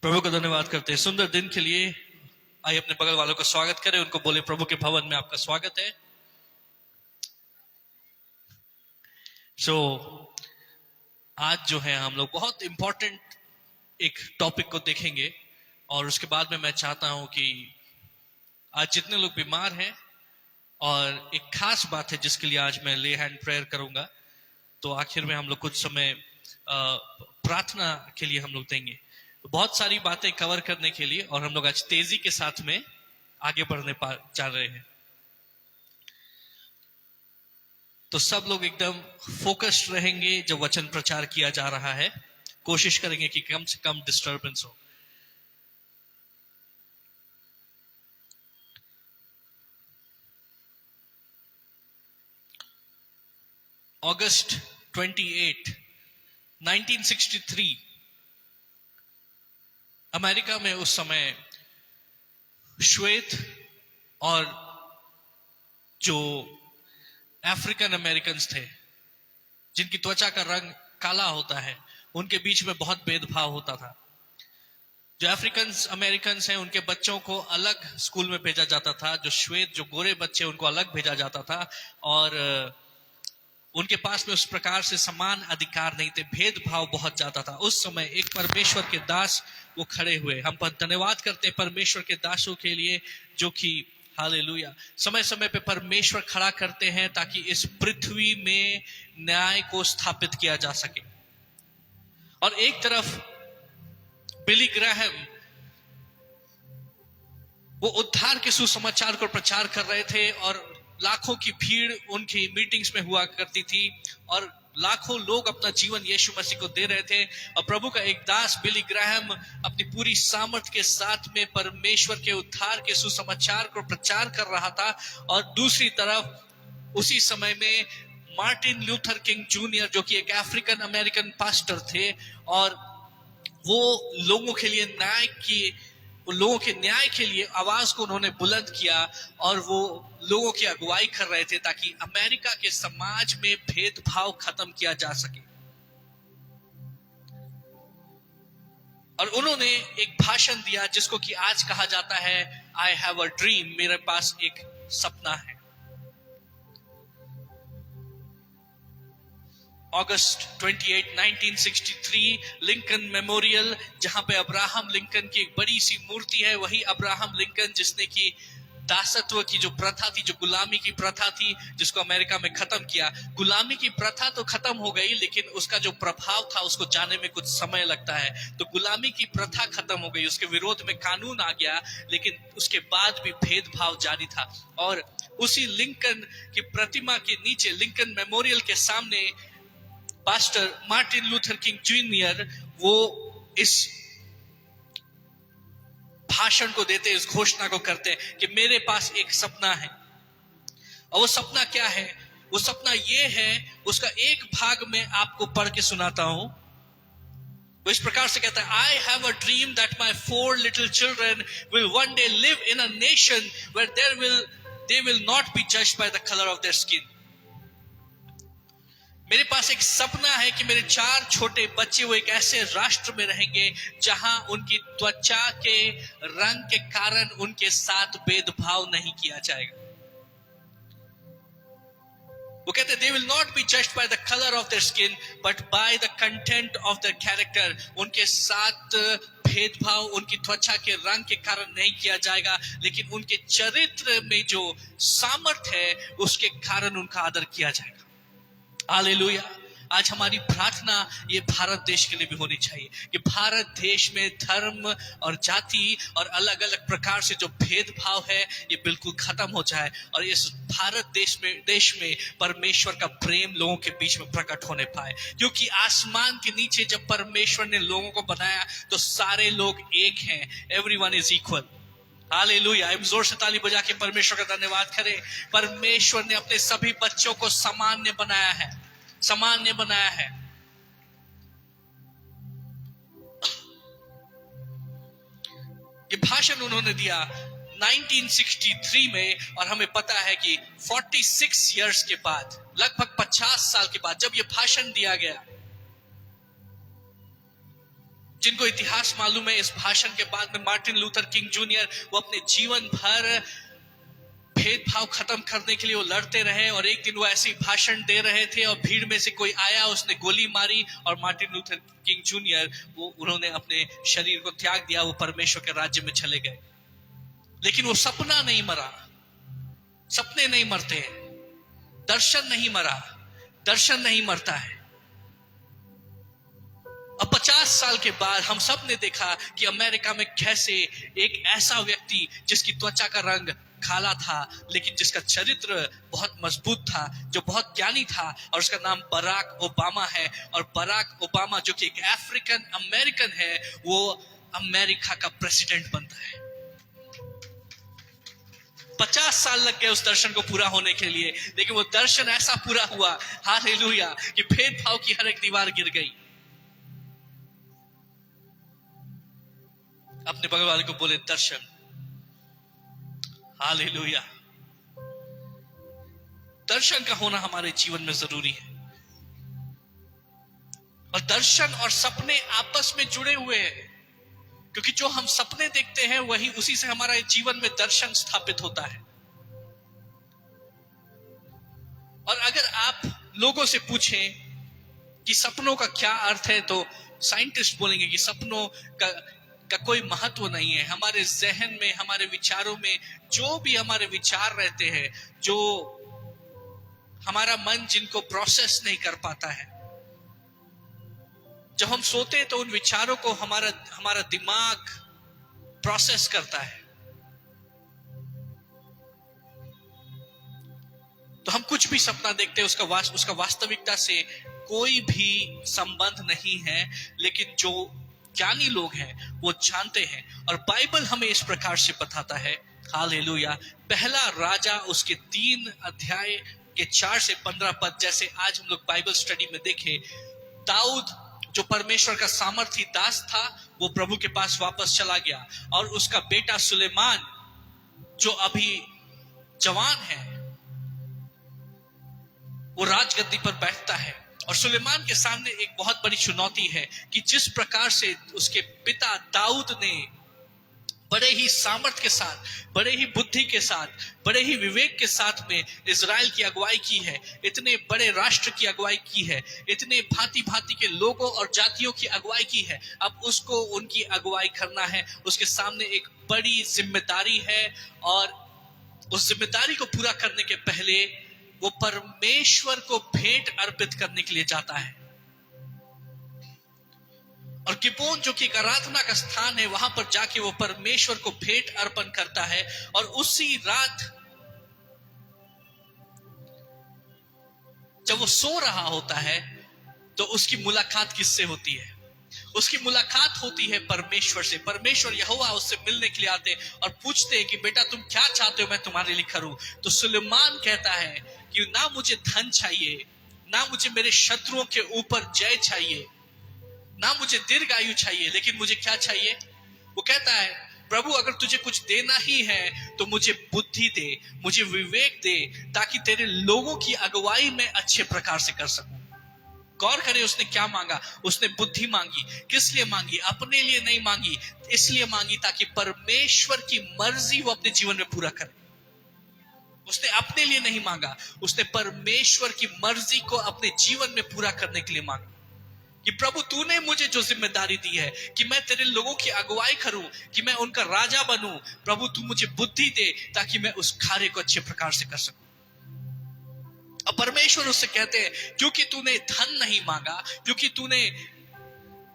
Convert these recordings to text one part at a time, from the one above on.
प्रभु का धन्यवाद करते हैं सुंदर दिन के लिए। आइए अपने बगल वालों का स्वागत करें, उनको बोले प्रभु के भवन में आपका स्वागत है। आज जो है हम लोग बहुत इंपॉर्टेंट एक टॉपिक को देखेंगे और उसके बाद में मैं चाहता हूं कि आज जितने लोग बीमार हैं और एक खास बात है जिसके लिए आज मैं ले हैंड प्रेयर करूंगा, तो आखिर में हम लोग कुछ समय प्रार्थना के लिए हम लोग देंगे। बहुत सारी बातें कवर करने के लिए और हम लोग आज तेजी के साथ में आगे बढ़ने जा रहे हैं, तो सब लोग एकदम फोकस्ड रहेंगे जब वचन प्रचार किया जा रहा है। कोशिश करेंगे कि कम से कम डिस्टर्बेंस हो। अगस्त 28, 1963 अमेरिका में उस समय श्वेत और जो अफ्रीकन अमेरिकन्स थे जिनकी त्वचा का रंग काला होता है, उनके बीच में बहुत भेदभाव होता था। जो अफ्रीकन अमेरिकन्स हैं उनके बच्चों को अलग स्कूल में भेजा जाता था, जो श्वेत जो गोरे बच्चे उनको अलग भेजा जाता था और उनके पास में उस प्रकार से समान अधिकार नहीं थे, भेदभाव बहुत ज्यादा था। उस समय एक परमेश्वर के दास वो खड़े हुए। हम धन्यवाद करते हैं परमेश्वर के दासों के लिए जो कि हालेलुया समय समय पे परमेश्वर खड़ा करते हैं ताकि इस पृथ्वी में न्याय को स्थापित किया जा सके। और एक तरफ बिली ग्राहम वो उद्धार के सुसमाचार को प्रचार कर रहे थे और लाखों की भीड़ उनकी मीटिंग्स में हुआ करती थी और लाखों लोग अपना जीवन यीशु मसीह को दे रहे थे। और प्रभु का एक दास बिली ग्राहम अपनी पूरी सामर्थ्य के साथ में परमेश्वर के उद्धार के सुसमाचार को प्रचार कर रहा था। और दूसरी तरफ उसी समय में मार्टिन लूथर किंग जूनियर जो कि एक अफ्रीकन अमेरिकन पास्टर थे और वो लोगों के लिए लोगों के न्याय के लिए आवाज को उन्होंने बुलंद किया और वो लोगों की अगुवाई कर रहे थे ताकि अमेरिका के समाज में भेदभाव खत्म किया जा सके। और उन्होंने एक भाषण दिया जिसको कि आज कहा जाता है आई हैव अ ड्रीम, मेरे पास एक सपना है। अगस्त 28, 1963 लिंकन मेमोरियल, जहां पे अब्राहम लिंकन की एक बड़ी सी मूर्ति है। वही अब्राहम लिंकन जिसने की दासत्व की जो प्रथा थी, जो गुलामी की प्रथा थी, जिसको अमेरिका में खत्म किया। गुलामी की प्रथा तो खत्म हो गई लेकिन उसका जो प्रभाव था उसको जाने में कुछ समय लगता है। तो गुलामी की प्रथा खत्म हो गई, उसके विरोध में कानून आ गया, लेकिन उसके बाद भी भेदभाव जारी था। और उसी लिंकन की प्रतिमा के नीचे, लिंकन मेमोरियल के सामने pastor Martin Luther king junior वो इस भाषण को देते, इस घोषणा को करते कि मेरे पास एक सपना है। और वो सपना क्या है? वो सपना ये है, उसका एक भाग में आपको पढ़ के सुनाता हूं। वो इस प्रकार से कहता है, I have a dream that my 4 little children will one day live in a nation where they will not be judged by the color of their skin. मेरे पास एक सपना है कि मेरे 4 छोटे बच्चे वो एक ऐसे राष्ट्र में रहेंगे जहां उनकी त्वचा के रंग के कारण उनके साथ भेदभाव नहीं किया जाएगा। वो कहते हैं, they will not be judged by the color of their skin but by the content of their character. उनके साथ भेदभाव उनकी त्वचा के रंग के कारण नहीं किया जाएगा, लेकिन उनके चरित्र में जो सामर्थ्य है उसके कारण उनका आदर किया जाएगा। हालेलुया। आज हमारी प्रार्थना ये भारत देश के लिए भी होनी चाहिए कि भारत देश में धर्म और जाति और अलग अलग प्रकार से जो भेदभाव है ये बिल्कुल खत्म हो जाए और इस भारत देश में परमेश्वर का प्रेम लोगों के बीच में प्रकट होने पाए। क्योंकि आसमान के नीचे जब परमेश्वर ने लोगों को बनाया तो सारे लोग एक हैं, एवरीवन इज इक्वल। हालेलुया। जोर से ताली बजा के परमेश्वर का धन्यवाद करें। परमेश्वर ने अपने सभी बच्चों को सामान्य बनाया है, सामान्य बनाया है। ये भाषण उन्होंने दिया 1963 में और हमें पता है कि 46 इयर्स के बाद, लगभग 50 साल के बाद जब ये भाषण दिया गया जिनको इतिहास मालूम है, इस भाषण के बाद में मार्टिन लूथर किंग जूनियर वो अपने जीवन भर भेदभाव खत्म करने के लिए वो लड़ते रहे। और एक दिन वो ऐसी भाषण दे रहे थे और भीड़ में से कोई आया, उसने गोली मारी और मार्टिन लूथर किंग जूनियर उन्होंने अपने शरीर को त्याग दिया, वो परमेश्वर के राज्य में चले गए। लेकिन वो सपना नहीं मरा। सपने नहीं मरते हैं, दर्शन नहीं मरा, दर्शन नहीं मरता है। अब 50 साल के बाद हम सब ने देखा कि अमेरिका में कैसे एक ऐसा व्यक्ति जिसकी त्वचा का रंग काला था लेकिन जिसका चरित्र बहुत मजबूत था, जो बहुत ज्ञानी था, और उसका नाम बराक ओबामा है। और बराक ओबामा जो कि एक अफ्रीकन अमेरिकन है, वो अमेरिका का प्रेसिडेंट बनता है। 50 साल लग गए उस दर्शन को पूरा होने के लिए, लेकिन वो दर्शन ऐसा पूरा हुआ, हालेलुया, कि भेदभाव की हर एक दीवार गिर गई। अपने बगल वाले को बोले दर्शन। हालेलुया। दर्शन का होना हमारे जीवन में जरूरी है। और दर्शन और सपने आपस में जुड़े हुए हैं, क्योंकि जो हम सपने देखते हैं वही उसी से हमारे जीवन में दर्शन स्थापित होता है। और अगर आप लोगों से पूछें कि सपनों का क्या अर्थ है, तो साइंटिस्ट बोलेंगे कि सपनों का कोई महत्व नहीं है। हमारे जहन में, हमारे विचारों में जो भी हमारे विचार रहते हैं, जो हमारा मन जिनको प्रोसेस नहीं कर पाता है, जब हम सोते हैं तो उन विचारों को हमारा दिमाग प्रोसेस करता है। तो हम कुछ भी सपना देखते हैं, उसका वास्तविकता से कोई भी संबंध नहीं है। लेकिन जो ज्ञानी लोग हैं वो जानते हैं, और बाइबल हमें इस प्रकार से बताता है, हालेलुया। पहला राजा उसके 3 अध्याय के 4 से 15 पद, जैसे आज हम लोग बाइबल स्टडी में देखे, दाऊद जो परमेश्वर का सामर्थी दास था, वो प्रभु के पास वापस चला गया, और उसका बेटा सुलेमान जो अभी जवान है, वो राजगद्दी पर बैठता है। और सुलेमान के सामने एक बहुत बड़ी चुनौती है कि जिस प्रकार से उसके पिता दाऊद ने बड़े ही सामर्थ के साथ, बड़े ही बुद्धि के साथ, बड़े ही विवेक के साथ में इजराइल की अगुवाई की है, इतने बड़े राष्ट्र की अगुवाई की है, इतने भांति भांति के लोगों और जातियों की अगुवाई की है, अब उसको उनकी अगुवाई करना है। उसके सामने एक बड़ी जिम्मेदारी है, और उस जिम्मेदारी को पूरा करने के पहले वो परमेश्वर को भेंट अर्पित करने के लिए जाता है। और गिबोन जो कि एक आराधना का स्थान है, वहां पर जाके वो परमेश्वर को भेंट अर्पण करता है। और उसी रात जब वो सो रहा होता है, तो उसकी मुलाकात किससे होती है? उसकी मुलाकात होती है परमेश्वर से। परमेश्वर यहोवा उससे मिलने के लिए आते और पूछते हैं कि बेटा तुम क्या चाहते हो मैं तुम्हारे लिए करूं? तो सुलेमान कहता है कि ना मुझे धन चाहिए, ना मुझे मेरे शत्रुओं के ऊपर जय चाहिए, ना मुझे दीर्घ आयु चाहिए, लेकिन मुझे क्या चाहिए? वो कहता है प्रभु अगर तुझे कुछ देना ही है तो मुझे बुद्धि दे, मुझे विवेक दे, ताकि तेरे लोगों की अगुवाई मैं अच्छे प्रकार से कर सकूं। गौर करें उसने क्या मांगा? उसने बुद्धि मांगी। किस लिए मांगी? अपने लिए नहीं मांगी, इसलिए मांगी ताकि परमेश्वर की मर्जी वो अपने जीवन में पूरा करे। उसने अपने लिए नहीं मांगा, उसने परमेश्वर की मर्जी को अपने जीवन में पूरा करने के लिए मांगा कि प्रभु तूने मुझे जो जिम्मेदारी दी है कि मैं तेरे लोगों की अगुवाई करूं, कि मैं उनका राजा बनूं, प्रभु तू मुझे बुद्धि दे ताकि मैं उस कार्य को अच्छे प्रकार से कर सकूं। और परमेश्वर उससे कहते हैं क्योंकि तूने धन नहीं मांगा, क्योंकि तूने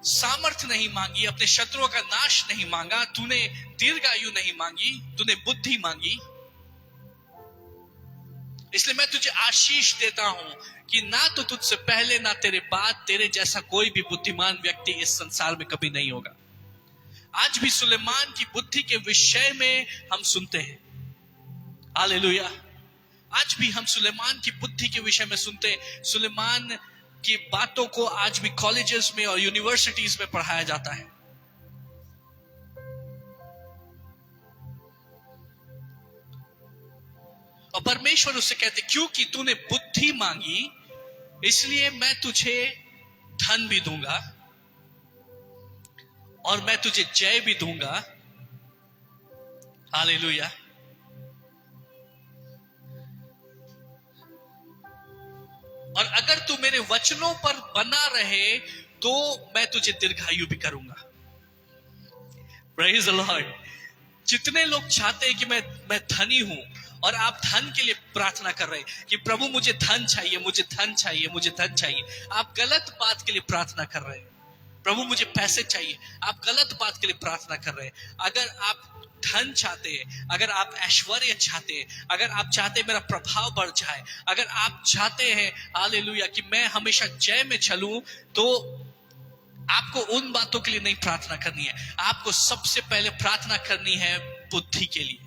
सामर्थ नहीं मांगी, अपने शत्रुओं का नाश नहीं मांगा, तूने दीर्घायु नहीं मांगी, तूने बुद्धि मांगी, इसलिए मैं तुझे आशीष देता हूं कि ना तो तुझसे पहले ना तेरे बाद तेरे जैसा कोई भी बुद्धिमान व्यक्ति इस संसार में कभी नहीं होगा। आज भी सुलेमान की बुद्धि के विषय में हम सुनते हैं, हालेलुया। आज भी हम सुलेमान की बुद्धि के विषय में सुनते हैं। सुलेमान की बातों को आज भी कॉलेजेस में और यूनिवर्सिटीज में पढ़ाया जाता है। और परमेश्वर उससे कहते क्योंकि तूने बुद्धि मांगी इसलिए मैं तुझे धन भी दूंगा, और मैं तुझे जय भी दूंगा। हालेलुया। और अगर तू मेरे वचनों पर बना रहे तो मैं तुझे दीर्घायु भी करूंगा। Praise the Lord. जितने लोग चाहते हैं कि मैं धनी हूं और आप धन के लिए प्रार्थना कर रहे हैं कि प्रभु मुझे धन चाहिए, मुझे धन चाहिए, मुझे धन चाहिए, आप गलत बात के लिए प्रार्थना कर रहे हैं। प्रभु मुझे पैसे चाहिए, आप गलत बात के लिए प्रार्थना कर रहे हैं। अगर आप धन चाहते हैं, अगर आप ऐश्वर्य चाहते हैं, अगर आप चाहते हैं मेरा प्रभाव बढ़ जाए, अगर आप चाहते हैं हालेलुया कि मैं हमेशा जय में चलूं, तो आपको उन बातों के लिए नहीं प्रार्थना करनी है। आपको सबसे पहले प्रार्थना करनी है बुद्धि के लिए,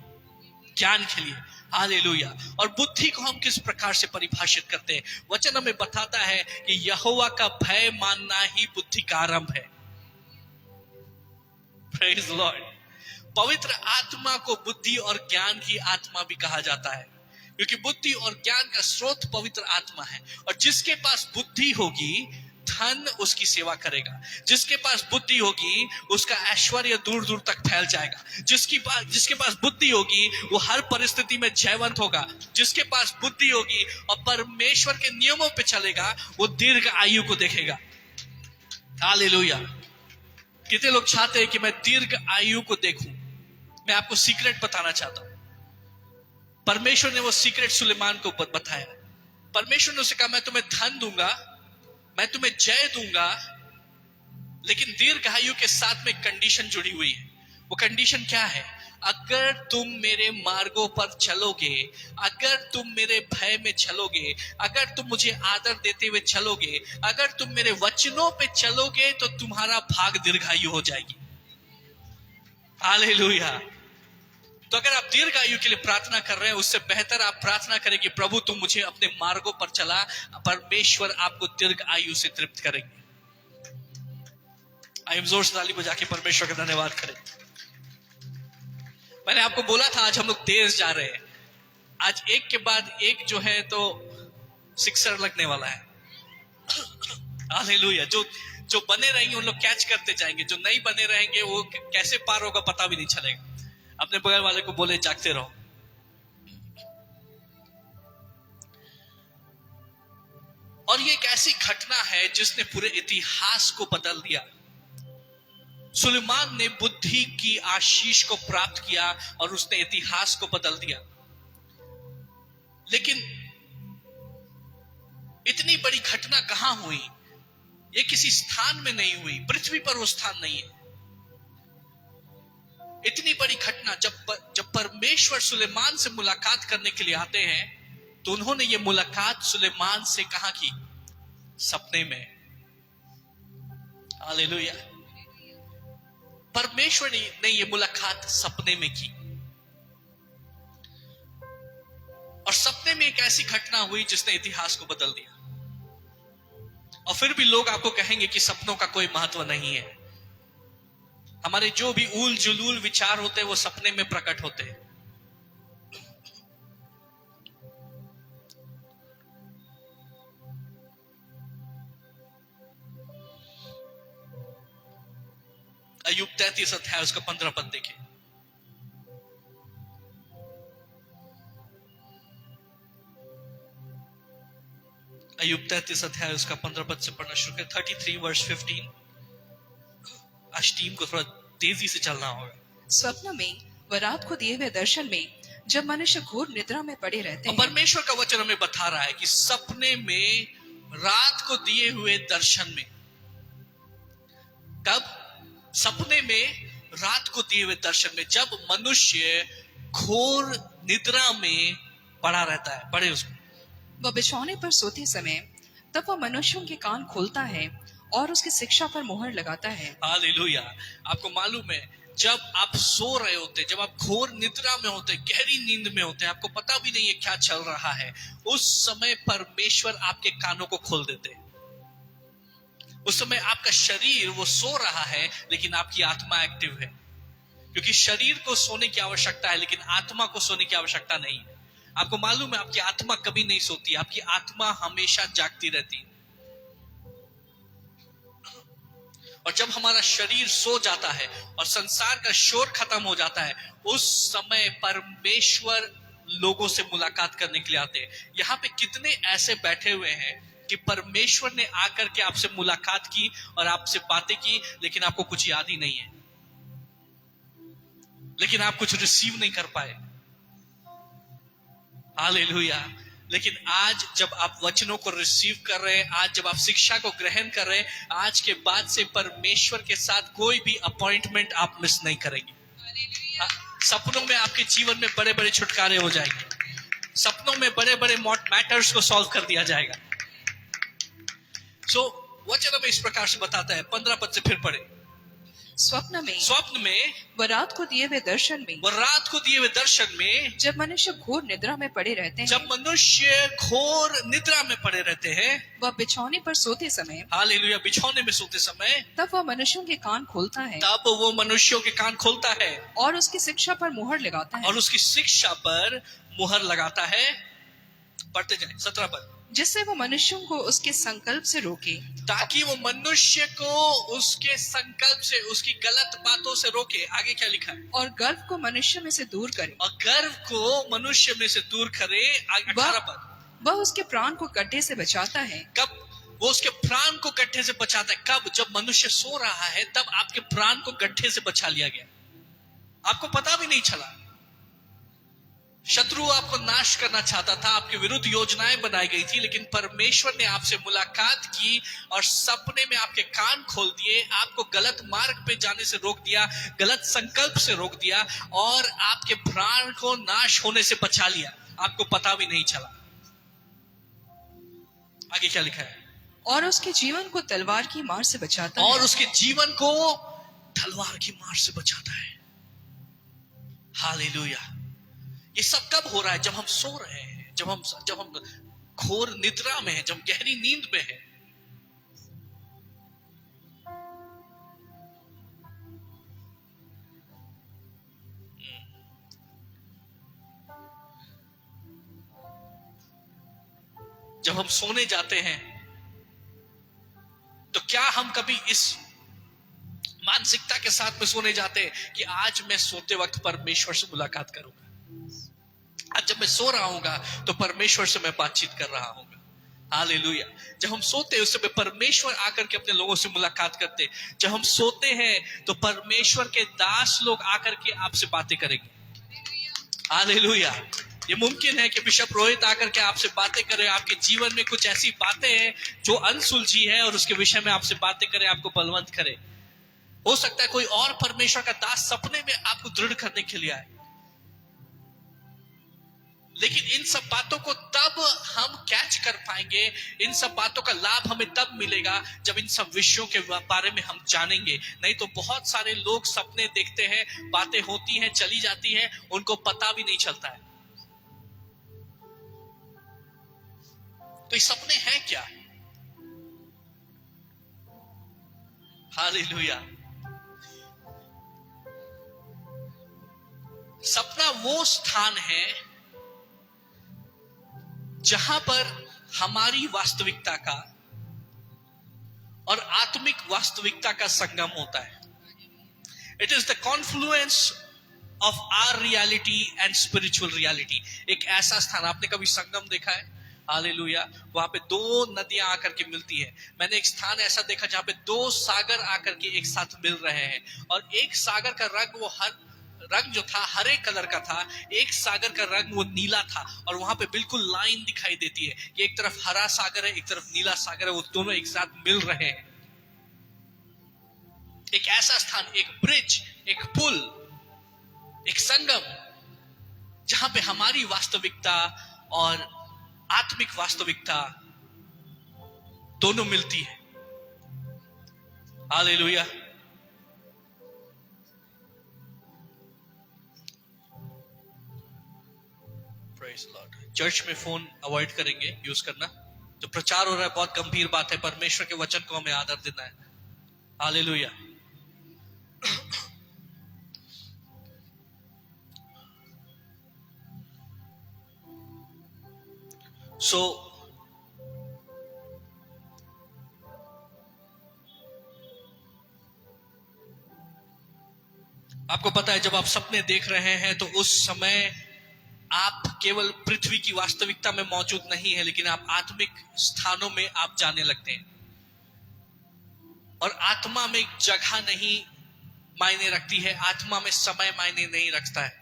ज्ञान के लिए। हालेलुया। और बुद्धि को हम किस प्रकार से परिभाषित करते हैं? वचन हमें बताता है कि यहोवा का भय मानना ही बुद्धि का आरंभ है। Praise Lord. पवित्र आत्मा को बुद्धि और ज्ञान की आत्मा भी कहा जाता है, क्योंकि बुद्धि और ज्ञान का स्रोत पवित्र आत्मा है। और जिसके पास बुद्धि होगी, धन उसकी सेवा करेगा। जिसके पास बुद्धि होगी, उसका ऐश्वर्य दूर दूर तक फैल जाएगा। जिसके पास बुद्धि होगी, वो हर परिस्थिति में जयवंत होगा। जिसके पास बुद्धि होगी और परमेश्वर के नियमों पे चलेगा, वो दीर्घ आयु को देखेगा। हालेलुया। कितने लोग चाहते हैं कि मैं दीर्घ आयु को देखूं? मैं आपको सीक्रेट बताना चाहता हूं। परमेश्वर ने वो सीक्रेट सुलेमान को बताया। परमेश्वर ने उसे कहा, मैं तुम्हें धन दूंगा, मैं तुम्हें जय दूंगा, लेकिन दीर्घायु के साथ में कंडीशन जुड़ी हुई है। वो कंडीशन क्या है? अगर तुम मेरे मार्गों पर चलोगे, अगर तुम मेरे भय में चलोगे, अगर तुम मुझे आदर देते हुए चलोगे, अगर तुम मेरे वचनों पे चलोगे, तो तुम्हारा भाग दीर्घायु हो जाएगी। हालेलुया। तो अगर आप दीर्घायु के लिए प्रार्थना कर रहे हैं, उससे बेहतर आप प्रार्थना करें कि प्रभु तुम मुझे अपने मार्गों पर चला। परमेश्वर आपको दीर्घ आयु से तृप्त करेंगे। आइए जोर से ताली बजा के परमेश्वर का धन्यवाद करें। मैंने आपको बोला था आज हम लोग तेज जा रहे हैं। आज एक के बाद एक जो है तो सिक्सर लगने वाला है। हालेलुया। जो बने रहेंगे उन लोग कैच करते जाएंगे, जो नहीं बने रहेंगे वो कैसे पार होगा पता भी नहीं चलेगा। अपने बगल वाले को बोले जागते रहो। और ये एक ऐसी घटना है जिसने पूरे इतिहास को बदल दिया। सुलेमान ने बुद्धि की आशीष को प्राप्त किया और उसने इतिहास को बदल दिया। लेकिन इतनी बड़ी घटना कहां हुई? ये किसी स्थान में नहीं हुई, पृथ्वी पर वो स्थान नहीं है। इतनी बड़ी घटना जब परमेश्वर सुलेमान से मुलाकात करने के लिए आते हैं, तो उन्होंने ये मुलाकात सुलेमान से कहां की? सपने में। हालेलुया। परमेश्वर ने ये मुलाकात सपने में की। और सपने में एक ऐसी घटना हुई जिसने इतिहास को बदल दिया। और फिर भी लोग आपको कहेंगे कि सपनों का कोई महत्व नहीं है। हमारे जो भी ऊल जुलूल विचार होते हैं वो सपने में प्रकट होते हैं। अय्यूब 33 अध्याय उसका 15 पद देखें। अय्यूब 33 अध्याय उसका 15 पद से पढ़ना शुरू करें। 33 वर्ष 15। आज टीम को थोड़ा तेजी से चलना होगा। स्वप्न में व रात को दिए हुए दर्शन में जब मनुष्य घोर निद्रा में पड़े रहते हैं। परमेश्वर का वचन हमें बता रहा है कि सपने में, रात को दिए हुए दर्शन में। कब? सपने में, रात को दिए हुए दर्शन में, जब मनुष्य घोर निद्रा में पड़ा रहता है, पड़े उसमें। वह बिछौने पर सोते समय तब वह मनुष्यों के कान खोलता है और उसकी शिक्षा पर मोहर लगाता है। हालेलुया। आपको मालूम है, जब आप सो रहे होते, जब आप घोर निद्रा में होते, गहरी नींद में होते, आपको पता भी नहीं है क्या चल रहा है, उस समय परमेश्वर आपके कानों को खोल देते। उस समय आपका शरीर वो सो रहा है, लेकिन आपकी आत्मा एक्टिव है। क्योंकि शरीर को सोने की आवश्यकता है, लेकिन आत्मा को सोने की आवश्यकता नहीं है। आपको मालूम है, आपकी आत्मा कभी नहीं सोती, आपकी आत्मा हमेशा जागती रहती है। और जब हमारा शरीर सो जाता है और संसार का शोर खत्म हो जाता है, उस समय परमेश्वर लोगों से मुलाकात करने के लिए आते हैं। यहाँ पे कितने ऐसे बैठे हुए हैं कि परमेश्वर ने आकर के आपसे मुलाकात की और आपसे बातें की, लेकिन आपको कुछ याद ही नहीं है, लेकिन आप कुछ रिसीव नहीं कर पाए। हालेलुया। लेकिन आज जब आप वचनों को रिसीव कर रहे हैं, आज जब आप शिक्षा को ग्रहण कर रहे हैं, आज के बाद से परमेश्वर के साथ कोई भी अपॉइंटमेंट आप मिस नहीं करेंगे। सपनों में आपके जीवन में बड़े बड़े छुटकारे हो जाएंगे, सपनों में बड़े बड़े मैटर्स को सॉल्व कर दिया जाएगा। सो वचन हमें इस प्रकार से बताता है, 15 पद से फिर पढ़े। स्वप्न में व रात को दिए हुए दर्शन में जब मनुष्य घोर निद्रा में पड़े रहते हैं, वह बिछौने पर सोते समय, हालेलुया, बिछौने में सोते समय, तब वह मनुष्यों के कान खोलता है, और उसकी शिक्षा पर मुहर लगाता है, पढ़ते जाए 17 पद। जिससे वो मनुष्यों को उसके संकल्प से रोके, ताकि वो मनुष्य को उसके संकल्प से, उसकी गलत बातों से रोके। आगे क्या लिखा है? और गर्व को मनुष्य में से दूर करे, 18 पद। वह उसके प्राण को गड्ढे से बचाता है। कब वो उसके प्राण को गड्ढे से बचाता है? कब? जब मनुष्य सो रहा है, तब आपके प्राण को गड्ढे से बचा लिया गया, आपको पता भी नहीं चला। शत्रु आपको नाश करना चाहता था, आपके विरुद्ध योजनाएं बनाई गई थी, लेकिन परमेश्वर ने आपसे मुलाकात की और सपने में आपके कान खोल दिए, आपको गलत मार्ग पे जाने से रोक दिया, गलत संकल्प से रोक दिया और आपके प्राण को नाश होने से बचा लिया, आपको पता भी नहीं चला। आगे क्या लिखा है? और उसके जीवन को तलवार की मार से बचाता और है। उसके जीवन को तलवार की मार से बचाता है। हालेलुया। ये सब कब हो रहा है? जब हम सो रहे हैं, जब हम घोर निद्रा में हैं, जब गहरी नींद में हैं। जब हम सोने जाते हैं, तो क्या हम कभी इस मानसिकता के साथ में सोने जाते हैं कि आज मैं सोते वक्त परमेश्वर से मुलाकात करूंगा, आज जब मैं सो रहा हूंगा तो परमेश्वर से मैं बातचीत कर रहा हूंगा। हालेलुया। जब हम सोते हैं उस समय परमेश्वर आकर के अपने लोगों से मुलाकात करते हैं। जब हम सोते हैं तो परमेश्वर के दास लोग आकर के आपसे बातें करेंगे। हालेलुया। ये मुमकिन है कि बिशप रोहित आकर के आपसे बातें करे, आपके जीवन में कुछ ऐसी बातें हैं जो अनसुलझी है और उसके विषय में आपसे बातें करे, आपको बलवंत करे। हो सकता है कोई और परमेश्वर का दास सपने में आपको दृढ़ करने के लिए आए, लेकिन इन सब बातों को तब हम कैच कर पाएंगे, इन सब बातों का लाभ हमें तब मिलेगा जब इन सब विषयों के बारे में हम जानेंगे। नहीं तो बहुत सारे लोग सपने देखते हैं, बातें होती हैं, चली जाती हैं, उनको पता भी नहीं चलता है। तो ये सपने हैं क्या? हालेलुया। सपना वो स्थान है जहां पर हमारी वास्तविकता का और आत्मिक वास्तविकता का संगम होता है। It is the confluence of our reality and spiritual reality. एक ऐसा स्थान, आपने कभी संगम देखा है? हालेलुया। वहां पे दो नदियां आकर के मिलती है। मैंने एक स्थान ऐसा देखा जहां पे दो सागर आकर के एक साथ मिल रहे हैं, और एक सागर का रंग, वो हर रंग जो था हरे कलर का था, एक सागर का रंग वो नीला था, और वहां पे बिल्कुल लाइन दिखाई देती है कि एक तरफ हरा सागर है, एक तरफ नीला सागर है, वो दोनों एक साथ मिल रहे हैं। एक ऐसा स्थान, एक ब्रिज, एक पुल, एक संगम, जहां पे हमारी वास्तविकता और आत्मिक वास्तविकता दोनों मिलती है। हालेलुया। Praise Lord. चर्च में फोन अवॉइड करेंगे यूज करना। जो प्रचार हो रहा है बहुत गंभीर बात है, परमेश्वर के वचन को हमें आदर देना है। हालेलुया। सो आपको पता है, जब आप सपने देख रहे हैं तो उस समय आप केवल पृथ्वी की वास्तविकता में मौजूद नहीं है, लेकिन आप आत्मिक स्थानों में आप जाने लगते हैं। और आत्मा में जगह नहीं मायने रखती है, आत्मा में समय मायने नहीं रखता है।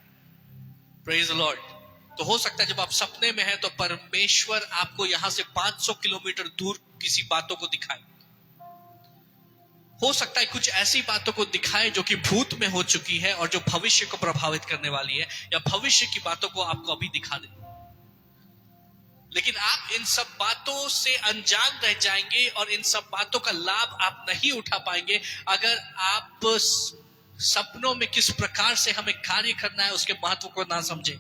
Praise the Lord. तो हो सकता है जब आप सपने में हैं तो परमेश्वर आपको यहां से 500 किलोमीटर दूर किसी बातों को दिखाए। हो सकता है कुछ ऐसी बातों को दिखाए जो कि भूत में हो चुकी है और जो भविष्य को प्रभावित करने वाली है, या भविष्य की बातों को आपको अभी दिखा दे। लेकिन आप इन सब बातों से अनजान रह जाएंगे और इन सब बातों का लाभ आप नहीं उठा पाएंगे अगर आप सपनों में किस प्रकार से हमें कार्य करना है उसके महत्व को ना समझे।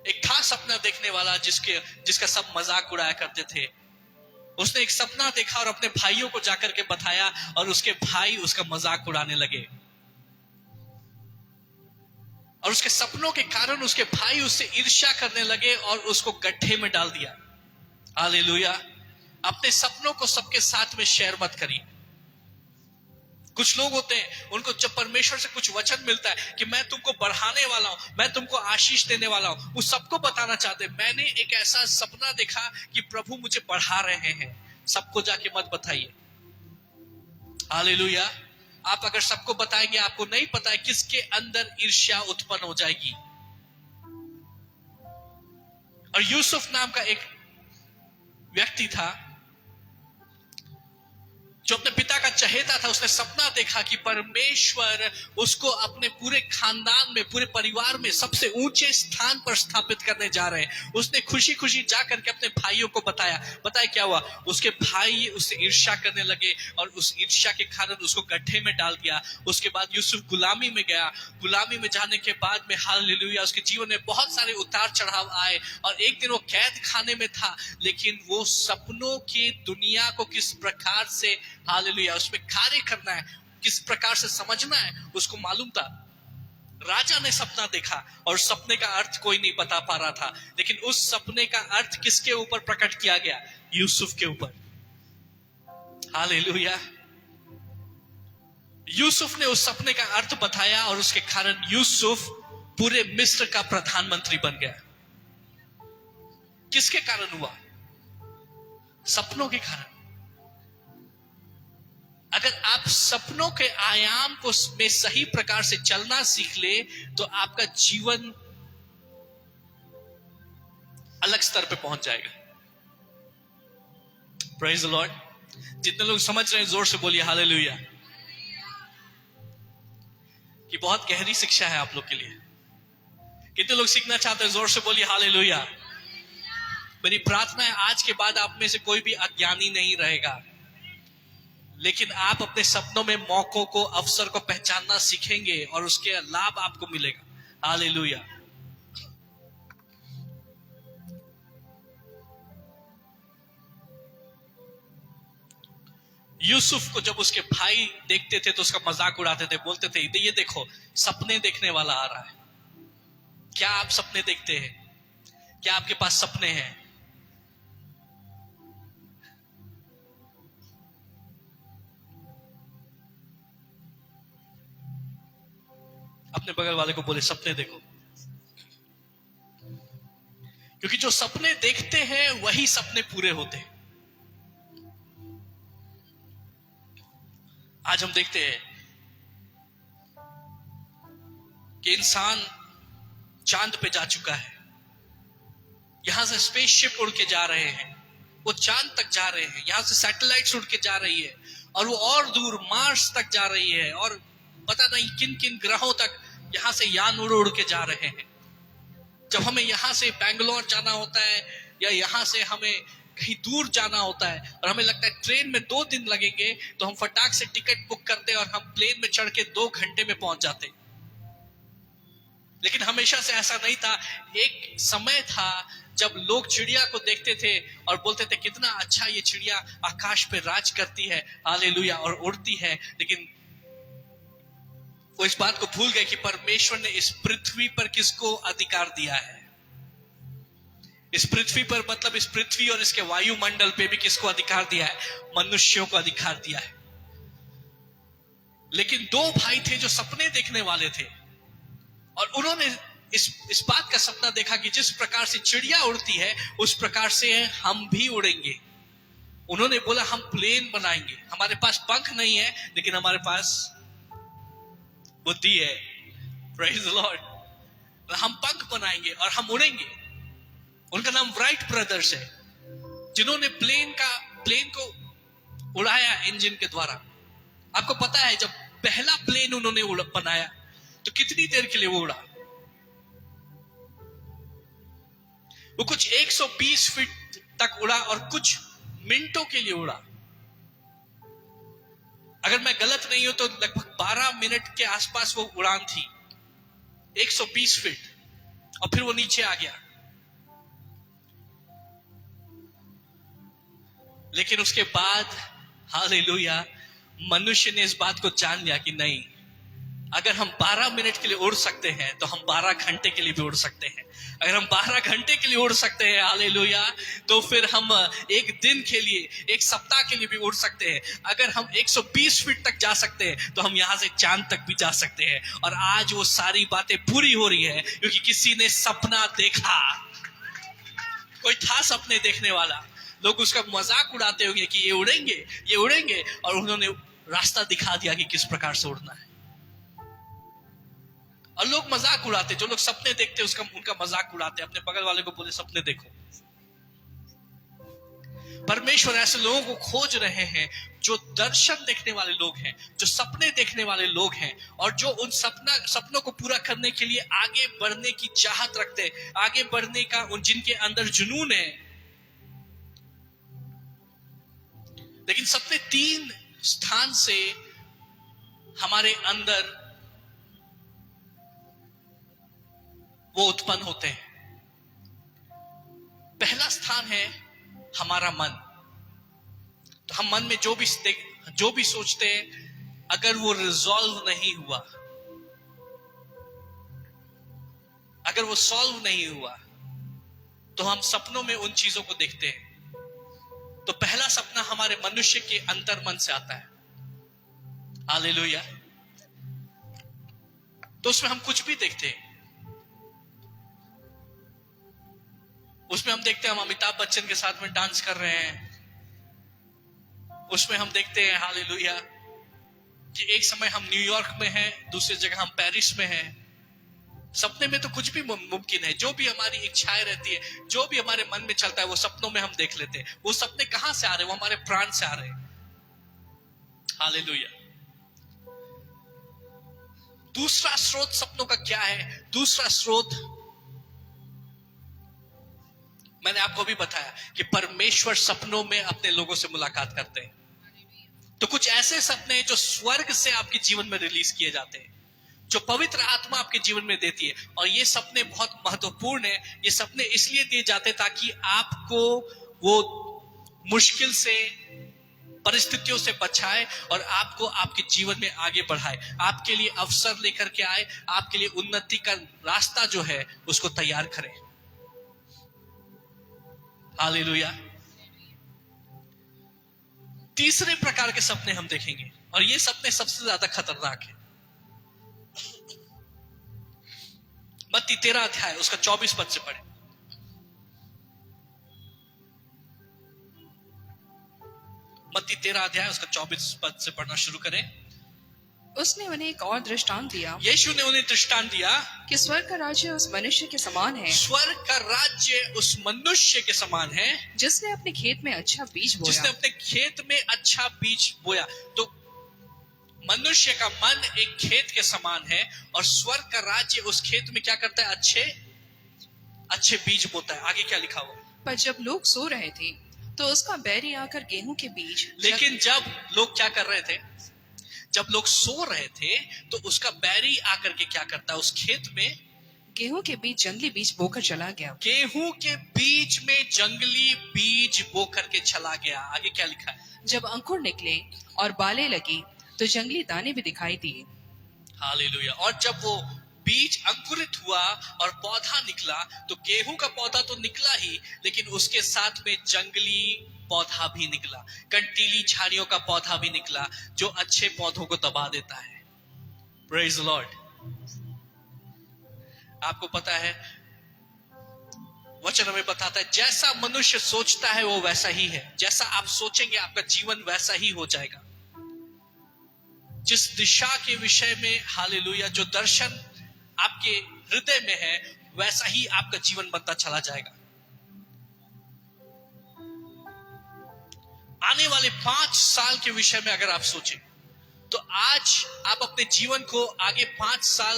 एक था सपना देखने वाला जिसका सब मजाक उड़ाया करते थे। उसने एक सपना देखा और अपने भाइयों को जाकर के बताया और उसके भाई उसका मजाक उड़ाने लगे, और उसके सपनों के कारण उसके भाई उससे ईर्ष्या करने लगे और उसको गड्ढे में डाल दिया। हालेलुया। अपने सपनों को सबके साथ में शेयर मत करिए। कुछ लोग होते हैं, उनको जब परमेश्वर से कुछ वचन मिलता है कि मैं तुमको बढ़ाने वाला हूं, मैं तुमको आशीष देने वाला हूं, वो सबको बताना चाहते हैं मैंने एक ऐसा सपना देखा कि प्रभु मुझे बढ़ा रहे हैं। सबको जाके मत बताइए। हालेलुया। आप अगर सबको बताएंगे, आपको नहीं पता है किसके अंदर ईर्ष्या उत्पन्न हो जाएगी। और यूसुफ नाम का एक व्यक्ति था जो अपने पिता का चहेता था। उसने सपना देखा कि परमेश्वर उसको अपने पूरे खानदान में, पूरे परिवार में सबसे ऊंचे स्थान पर स्थापित करने जा रहे हैं। उसने खुशी खुशी जाकर के अपने भाइयों को बताया। क्या हुआ? उसके भाई उससे ईर्ष्या करने लगे और उस ईर्ष्या के कारण उसको गड्ढे में डाल दिया। उसके बाद यूसुफ गुलामी में गया। गुलामी में जाने के बाद में हालेलुया उसके जीवन में बहुत सारे उतार चढ़ाव आए और एक दिन वो कैद खाने में था, लेकिन वो सपनों की दुनिया को किस प्रकार से हालेलुया उसमें कार्य करना है, किस प्रकार से समझना है, उसको मालूम था। राजा ने सपना देखा और सपने का अर्थ कोई नहीं बता पा रहा था, लेकिन उस सपने का अर्थ किसके ऊपर प्रकट किया गया? यूसुफ के ऊपर। हालेलुया। यूसुफ ने उस सपने का अर्थ बताया और उसके कारण यूसुफ पूरे मिस्र का प्रधानमंत्री बन गया। किसके कारण हुआ? सपनों के कारण। अगर आप सपनों के आयाम को में सही प्रकार से चलना सीख ले तो आपका जीवन अलग स्तर पे पहुंच जाएगा। Praise the Lord. जितने लोग समझ रहे हैं जोर से बोलिए हालेलुया। कि बहुत गहरी शिक्षा है आप लोग के लिए। कितने लोग सीखना चाहते हैं? जोर से बोलिए हालेलुया। मेरी प्रार्थना है आज के बाद आप में से कोई भी अज्ञानी नहीं रहेगा, लेकिन आप अपने सपनों में मौकों को, अवसर को पहचानना सीखेंगे और उसके लाभ आपको मिलेगा। हालेलुया। यूसुफ को जब उसके भाई देखते थे तो उसका मजाक उड़ाते थे, बोलते थे ये देखो सपने देखने वाला आ रहा है। क्या आप सपने देखते हैं? क्या आपके पास सपने हैं? अपने बगल वाले को बोले सपने देखो, क्योंकि जो सपने देखते हैं वही सपने पूरे होते हैं। आज हम देखते हैं कि इंसान चांद पे जा चुका है। यहां से स्पेसशिप उड़ के जा रहे हैं, वो चांद तक जा रहे हैं। यहां से सैटेलाइट्स उड़ के जा रही है और वो और दूर मार्स तक जा रही है और पता नहीं किन किन ग्रहों तक यहां से यान उड़ उड़ के जा रहे हैं। जब हमें यहां से बैंगलोर जाना होता है या यहां से हमें कहीं दूर जाना होता है और हमें लगता है ट्रेन में 2 दिन लगेंगे, तो हम फटाक से टिकट बुक करते हैं और हम प्लेन में चढ़ के 2 घंटे में पहुंच जाते हैं। लेकिन हमेशा से ऐसा नहीं था। एक समय था जब लोग चिड़िया को देखते थे और बोलते थे कितना अच्छा ये चिड़िया आकाश पे राज करती है, हालेलुया, और उड़ती है। लेकिन वो इस बात को भूल गए कि परमेश्वर ने इस पृथ्वी पर किसको अधिकार दिया है। इस पृथ्वी पर मतलब इस पृथ्वी और इसके वायुमंडल पे भी किसको अधिकार दिया है? मनुष्यों को अधिकार दिया है। लेकिन दो भाई थे जो सपने देखने वाले थे, और उन्होंने इस बात का सपना देखा कि जिस प्रकार से चिड़िया उड़ती है उस प्रकार से हम भी उड़ेंगे। उन्होंने बोला हम प्लेन बनाएंगे, हमारे पास पंख नहीं है लेकिन हमारे पास बुद्धि है। Praise the Lord. हम पंख बनाएंगे और हम उड़ेंगे। उनका नाम राइट ब्रदर्स है, जिन्होंने प्लेन को उड़ाया इंजन के द्वारा। आपको पता है जब पहला प्लेन उन्होंने बनाया तो कितनी देर के लिए वो उड़ा? वो कुछ 120 फीट तक उड़ा और कुछ मिनटों के लिए उड़ा। अगर मैं गलत नहीं हूं तो लगभग 12 मिनट के आसपास वो उड़ान थी, 120 फीट, और फिर वो नीचे आ गया। लेकिन उसके बाद हालेलुया, मनुष्य ने इस बात को जान लिया कि नहीं, अगर हम 12 मिनट के लिए उड़ सकते हैं तो हम 12 घंटे के लिए भी उड़ सकते हैं। अगर हम 12 घंटे के लिए उड़ सकते हैं हालेलुया, तो फिर हम एक दिन के लिए, एक सप्ताह के लिए भी उड़ सकते हैं। अगर हम 120 फीट तक जा सकते हैं तो हम यहां से चांद तक भी जा सकते हैं। और आज वो सारी बातें पूरी हो रही है क्योंकि किसी ने सपना देखा। कोई था सपने देखने वाला, लोग उसका मजाक उड़ाते होंगे कि ये उड़ेंगे, और उन्होंने रास्ता दिखा दिया कि किस प्रकार से उड़ना है। और लोग मजाक उड़ाते, जो लोग सपने देखते उनका मजाक उड़ाते, अपने बगल वाले को बोले सपने देखो। परमेश्वर ऐसे लोगों को खोज रहे हैं जो दर्शन देखने वाले लोग हैं, जो सपने देखने वाले लोग हैं, और जो उन सपनों को पूरा करने के लिए आगे बढ़ने की चाहत रखते हैं, आगे बढ़ने का जिनके अंदर जुनून है। लेकिन सपने 3 स्थान से हमारे अंदर वो उत्पन्न होते हैं। पहला स्थान है हमारा मन। तो हम मन में जो भी सोचते हैं, अगर वो रिजॉल्व नहीं हुआ, अगर वो सॉल्व नहीं हुआ, तो हम सपनों में उन चीजों को देखते हैं। तो पहला सपना हमारे मनुष्य के अंतर मन से आता है। हालेलुया। तो उसमें हम कुछ भी देखते हैं। उसमें हम देखते हैं हम अमिताभ बच्चन के साथ में डांस कर रहे हैं। उसमें हम देखते हैं हालेलुया कि एक समय हम न्यूयॉर्क में हैं, दूसरी जगह हम पेरिस में हैं। सपने में तो कुछ भी मुमकिन है। जो भी हमारी इच्छाएं रहती है, जो भी हमारे मन में चलता है, वो सपनों में हम देख लेते हैं। वो सपने कहां से आ रहे हैं? वो हमारे प्राण से आ रहे हैं। हालेलुया। दूसरा स्रोत सपनों का क्या है? दूसरा स्रोत मैंने आपको भी बताया कि परमेश्वर सपनों में अपने लोगों से मुलाकात करते हैं। तो कुछ ऐसे सपने हैं जो स्वर्ग से आपके जीवन में रिलीज किए जाते हैं, जो पवित्र आत्मा आपके जीवन में देती है। और ये सपने बहुत महत्वपूर्ण है। ये सपने इसलिए दिए जाते हैं ताकि आपको वो मुश्किल से परिस्थितियों से बचाए और आपको आपके जीवन में आगे बढ़ाए, आपके लिए अवसर लेकर के आए, आपके लिए उन्नति का रास्ता जो है उसको तैयार करे। हालेलुया। तीसरे प्रकार के सपने हम देखेंगे, और ये सपने सबसे ज्यादा खतरनाक है। मत्ती 13 अध्याय उसका 24 पद से पढ़े। मत्ती 13 अध्याय उसका 24 पद से पढ़ना शुरू करें। उसने उन्हें एक और दृष्टांत दिया। यीशु ने उन्हें दृष्टांत दिया कि स्वर्ग का राज्य उस मनुष्य के समान है। स्वर्ग का राज्य उस मनुष्य के समान है जिसने अपने खेत में अच्छा बीज बोया। जिसने अपने खेत में अच्छा बीज बोया। तो मनुष्य का मन एक खेत के समान है, और स्वर्ग का राज्य उस खेत में क्या करता है? अच्छे बीज बोता है। आगे क्या लिखा हुआ? पर जब लोग सो रहे थे तो उसका बैरी आकर गेहूं के बीज। लेकिन जब लोग क्या कर रहे थे? जब लोग सो रहे थे तो उसका बैरी आकर के क्या करता है? उस खेत में गेहूं के बीज जंगली बीज बोकर चला गया। गेहूं के बीज में जंगली बीज बो करके चला गया। आगे क्या लिखा है? जब अंकुर निकले और बालें लगी तो जंगली दाने भी दिखाई दिए। हालेलुया। और जब वो बीज अंकुरित हुआ और पौधा निकला, तो गेहूं का पौधा तो निकला ही, लेकिन उसके साथ में जंगली पौधा भी निकला, कंटीली झाड़ियों का पौधा भी निकला, जो अच्छे पौधों को दबा देता है। Praise the Lord. आपको पता है, वचन हमें बताता है, जैसा मनुष्य सोचता है वो वैसा ही है। जैसा आप सोचेंगे आपका जीवन वैसा ही हो जाएगा। जिस दिशा के विषय में, हालेलुया, जो दर्शन आपके हृदय में है, वैसा ही आपका जीवन बनता चला जाएगा। आने वाले 5 साल के विषय में अगर आप सोचें, तो आज आप अपने जीवन को आगे 5 साल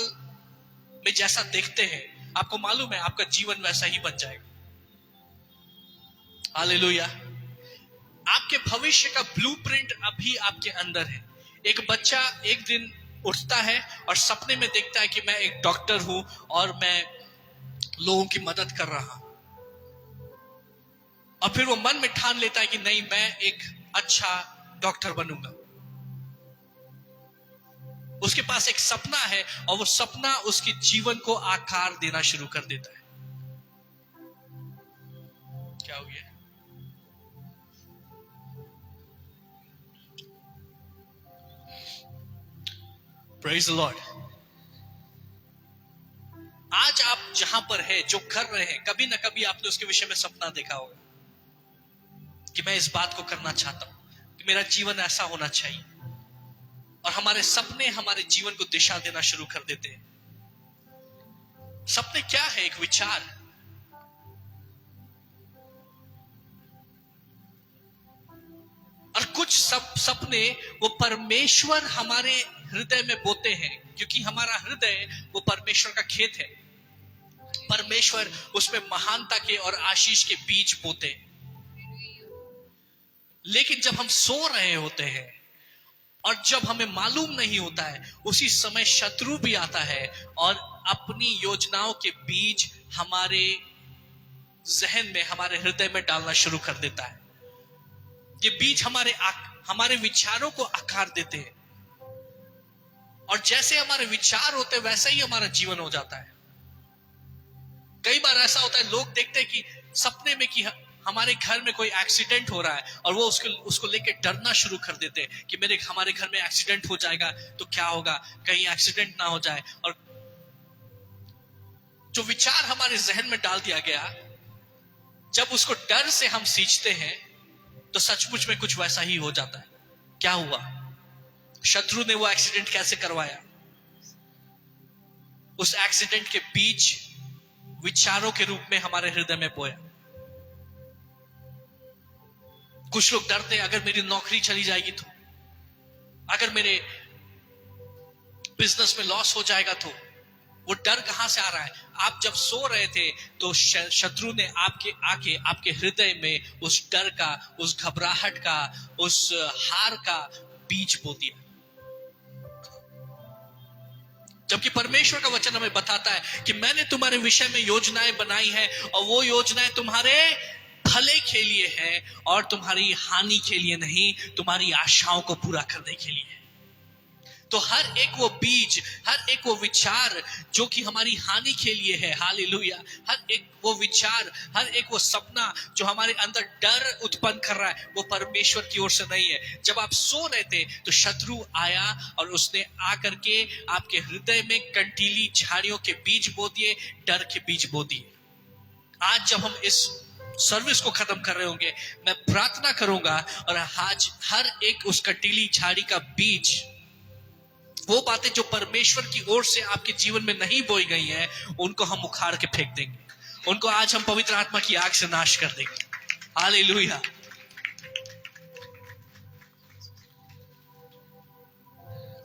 में जैसा देखते हैं, आपको मालूम है आपका जीवन वैसा ही बन जाएगा। हालेलुया। आपके भविष्य का ब्लूप्रिंट अभी आपके अंदर है। एक बच्चा एक दिन उठता है और सपने में देखता है कि मैं एक डॉक्टर हूं और मैं लोगों की मदद कर रहा हूं, और फिर वो मन में ठान लेता है कि नहीं, मैं एक अच्छा डॉक्टर बनूंगा। उसके पास एक सपना है और वो सपना उसके जीवन को आकार देना शुरू कर देता है। क्या हो गया? Praise the Lord. आज आप जहां पर है, जो कर रहे हैं, कभी ना कभी आपने उसके विषय में सपना देखा होगा कि मैं इस बात को करना चाहता हूं, कि मेरा जीवन ऐसा होना चाहिए। और हमारे सपने हमारे जीवन को दिशा देना शुरू कर देते हैं। सपने क्या है? एक विचार। और कुछ सपने वो परमेश्वर हमारे हृदय में बोते हैं, क्योंकि हमारा हृदय वो परमेश्वर का खेत है। परमेश्वर उसमें महानता के और आशीष के बीज बोते हैं। लेकिन जब हम सो रहे होते हैं और जब हमें मालूम नहीं होता है, उसी समय शत्रु भी आता है और अपनी योजनाओं के बीज हमारे जहन में, हमारे हृदय में डालना शुरू कर देता है। ये बीज हमारे विचारों को आकार देते हैं, और जैसे हमारे विचार होते हैं वैसा ही हमारा जीवन हो जाता है। कई बार ऐसा होता है, लोग देखते हैं कि सपने में कि हमारे घर में कोई एक्सीडेंट हो रहा है, और वो उसको लेके डरना शुरू कर देते हैं कि हमारे घर में एक्सीडेंट हो जाएगा तो क्या होगा, कहीं एक्सीडेंट ना हो जाए। और जो विचार हमारे जहन में डाल दिया गया, जब उसको डर से हम सींचते हैं, तो सचमुच में कुछ वैसा ही हो जाता है। क्या हुआ? शत्रु ने वो एक्सीडेंट कैसे करवाया? उस एक्सीडेंट के बीच विचारों के रूप में हमारे हृदय में बोया। कुछ लोग डरते हैं, अगर मेरी नौकरी चली जाएगी तो, अगर मेरे बिजनेस में लॉस हो जाएगा तो। वो डर कहां से आ रहा है? आप जब सो रहे थे तो शत्रु ने आपके हृदय में उस डर का, उस घबराहट का, उस हार का बीज बो दिया। जबकि परमेश्वर का वचन हमें बताता है कि मैंने तुम्हारे विषय में योजनाएं बनाई है, और वो योजनाएं तुम्हारे भले के लिए है और तुम्हारी हानि के लिए नहीं, तुम्हारी आशाओं को पूरा करने के लिए। तो हर एक वो बीज, हर एक वो विचार जो कि हमारी हानि के लिए है, हालेलुया, हर एक वो विचार, हर एक वो सपना जो हमारे अंदर डर उत्पन्न कर रहा है, वो परमेश्वर की ओर से नहीं है। जब आप सो रहे थे तो शत्रु आया और उसने आकर के आपके हृदय में कंटीली झाड़ियों के बीज बो दिए, डर के बीज बो दिए। आज जब हम इस सर्विस को खत्म कर रहे होंगे, मैं प्रार्थना करूंगा और आज हर एक उस कंटीली झाड़ी का बीज, वो बातें जो परमेश्वर की ओर से आपके जीवन में नहीं बोई गई हैं, उनको हम उखाड़ के फेंक देंगे। उनको आज हम पवित्र आत्मा की आग से नाश कर देंगे। हालेलुया।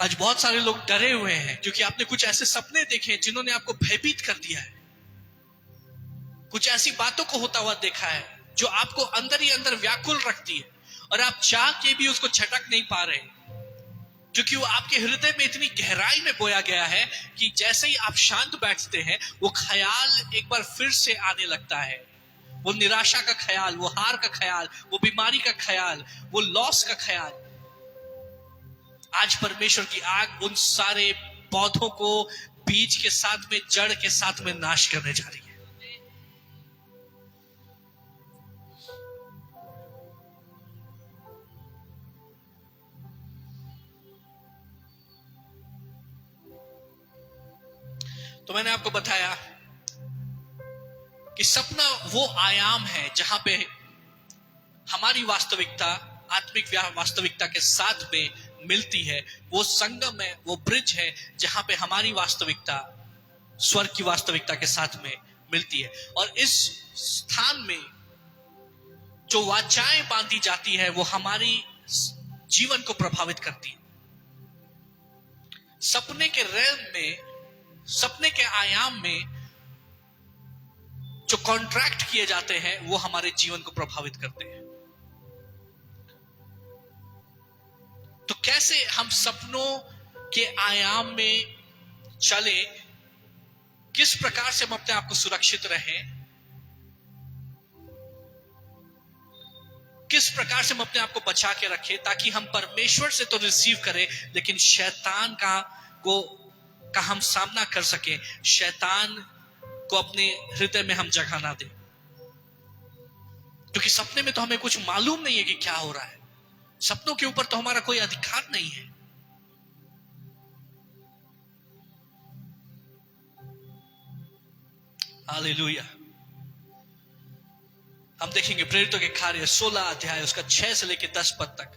आज बहुत सारे लोग डरे हुए हैं क्योंकि आपने कुछ ऐसे सपने देखे हैं जिन्होंने आपको भयभीत कर दिया है। कुछ ऐसी बातों को होता हुआ देखा है जो आपको अंदर ही अंदर व्याकुल रखती है, और आप चाह के भी उसको छटक नहीं पा रहे, क्योंकि वो आपके हृदय में इतनी गहराई में बोया गया है कि जैसे ही आप शांत बैठते हैं, वो ख्याल एक बार फिर से आने लगता है। वो निराशा का ख्याल, वो हार का ख्याल, वो बीमारी का ख्याल, वो लॉस का ख्याल। आज परमेश्वर की आग उन सारे पौधों को बीज के साथ में, जड़ के साथ में नाश करने जा रही है। तो मैंने आपको बताया कि सपना वो आयाम है जहां पे हमारी वास्तविकता आत्मिक वास्तविकता के साथ में मिलती है। वो संगम है, वो ब्रिज है जहां पे हमारी वास्तविकता स्वर्ग की वास्तविकता के साथ में मिलती है। और इस स्थान में जो वाचाएं बांधी जाती है वो हमारी जीवन को प्रभावित करती है। सपने के रेल में, सपने के आयाम में जो कॉन्ट्रैक्ट किए जाते हैं वो हमारे जीवन को प्रभावित करते हैं। तो कैसे हम सपनों के आयाम में चले, किस प्रकार से हम अपने आप को सुरक्षित रहें, किस प्रकार से हम अपने आप को बचा के रखें ताकि हम परमेश्वर से तो रिसीव करें लेकिन शैतान का हम सामना कर सके, शैतान को अपने हृदय में हम जगह ना दें। क्योंकि सपने में तो हमें कुछ मालूम नहीं है कि क्या हो रहा है, सपनों के ऊपर तो हमारा कोई अधिकार नहीं है। हालेलुया। हम देखेंगे प्रेरितों के कार्य 16 अध्याय उसका 6 से लेकर 10 पद तक।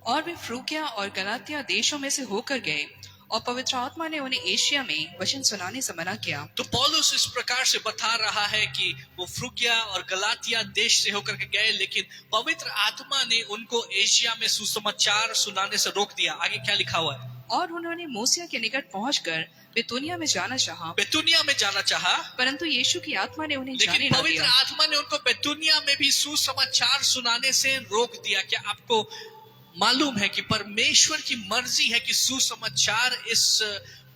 और वे फ्रूगिया और गलातिया देशों में से होकर गए और पवित्र आत्मा ने उन्हें एशिया में वचन सुनाने से मना किया। तो पौलुस इस प्रकार से बता रहा है कि वो फ्रूगिया और गलातिया देश से होकर के गए, लेकिन पवित्र आत्मा ने उनको एशिया में सुसमाचार सुनाने से रोक दिया। आगे क्या लिखा हुआ है? और उन्होंने मूसिया के निकट पहुंचकर बेतुनिया में जाना चाहा, बेतुनिया में जाना चाहा, परंतु यीशु की आत्मा ने उन्हें जाने लेकिन न पवित्र दिया। आत्मा ने उनको बेतुनिया में भी सुसमाचार सुनाने से रोक दिया। क्या आपको मालूम है कि परमेश्वर की मर्जी है कि सुसमाचार इस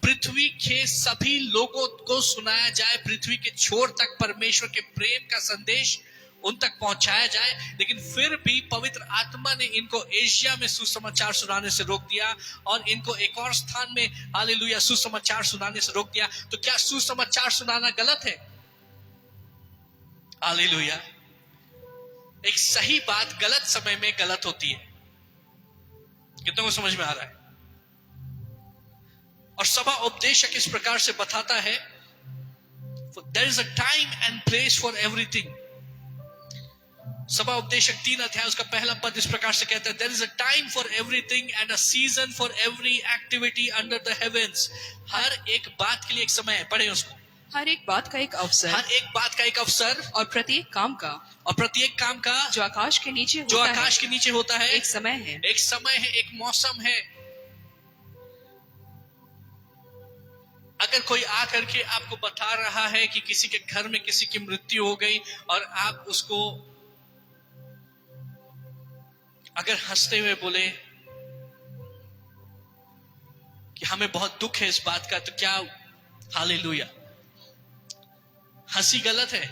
पृथ्वी के सभी लोगों को सुनाया जाए, पृथ्वी के छोर तक परमेश्वर के प्रेम का संदेश उन तक पहुंचाया जाए, लेकिन फिर भी पवित्र आत्मा ने इनको एशिया में सुसमाचार सुनाने से रोक दिया और इनको एक और स्थान में हालेलुया सुसमाचार सुनाने से रोक दिया। तो क्या सुसमाचार सुनाना गलत है? हालेलुया। एक सही बात गलत समय में गलत होती है। कितनों को समझ में आ रहा है? और सभा उपदेशक इस प्रकार से बताता है, there is a time and place for everything। सभा उपदेशक 3 अध्याय उसका पहला पद इस प्रकार से कहता है, there is a time for everything and a season for every activity under the heavens। हर एक बात के लिए एक समय है। पढ़े उसको। हर एक बात का एक अवसर, हर एक बात का एक अवसर, और प्रत्येक काम का, और प्रत्येक काम का जो आकाश के नीचे जो होता आकाश के नीचे होता है, एक समय है। एक समय है, एक मौसम है। अगर कोई आकर के आपको बता रहा है कि किसी के घर में किसी की मृत्यु हो गई और आप उसको अगर हंसते हुए बोले कि हमें बहुत दुख है इस बात का, तो क्या हालेलुया? हंसी गलत है?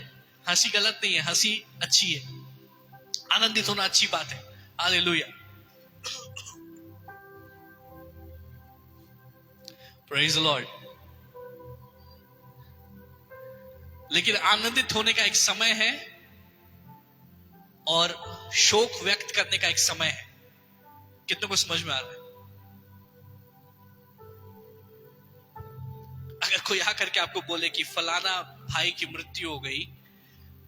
हंसी गलत नहीं है, हंसी अच्छी है, आनंदित होना अच्छी बात है। हालेलुया। Praise the Lord. लेकिन आनंदित होने का एक समय है और शोक व्यक्त करने का एक समय है। कितनों को समझ में आ रहा है? अगर कोई आकर के आपको बोले कि फलाना भाई की मृत्यु हो गई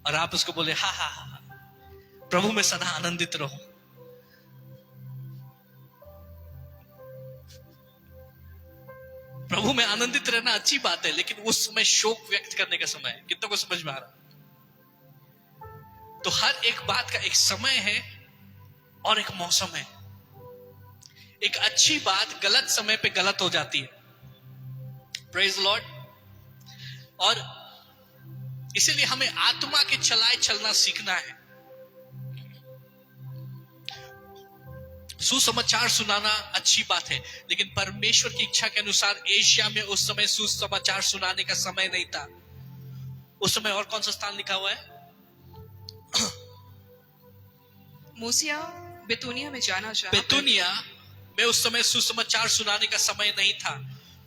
और आप उसको बोले हा हा हा, प्रभु में सदा आनंदित रहो, प्रभु में आनंदित रहना अच्छी बात है, लेकिन उस समय शोक व्यक्त करने का समय है। कितनों को समझ में आ रहा? तो हर एक बात का एक समय है और एक मौसम है। एक अच्छी बात गलत समय पे गलत हो जाती है। Praise Lord. और इसीलिए हमें आत्मा के चलाए चलना सीखना है। सुसमाचार सुनाना अच्छी बात है, लेकिन परमेश्वर की इच्छा के अनुसार एशिया में उस समय सुसमाचार सुनाने का समय नहीं था। उस समय और कौन सा स्थान लिखा हुआ है? मूसिया, बेतूनिया में जाना चाहा। बेतूनिया में उस समय सुसमाचार सुनाने का समय नहीं था।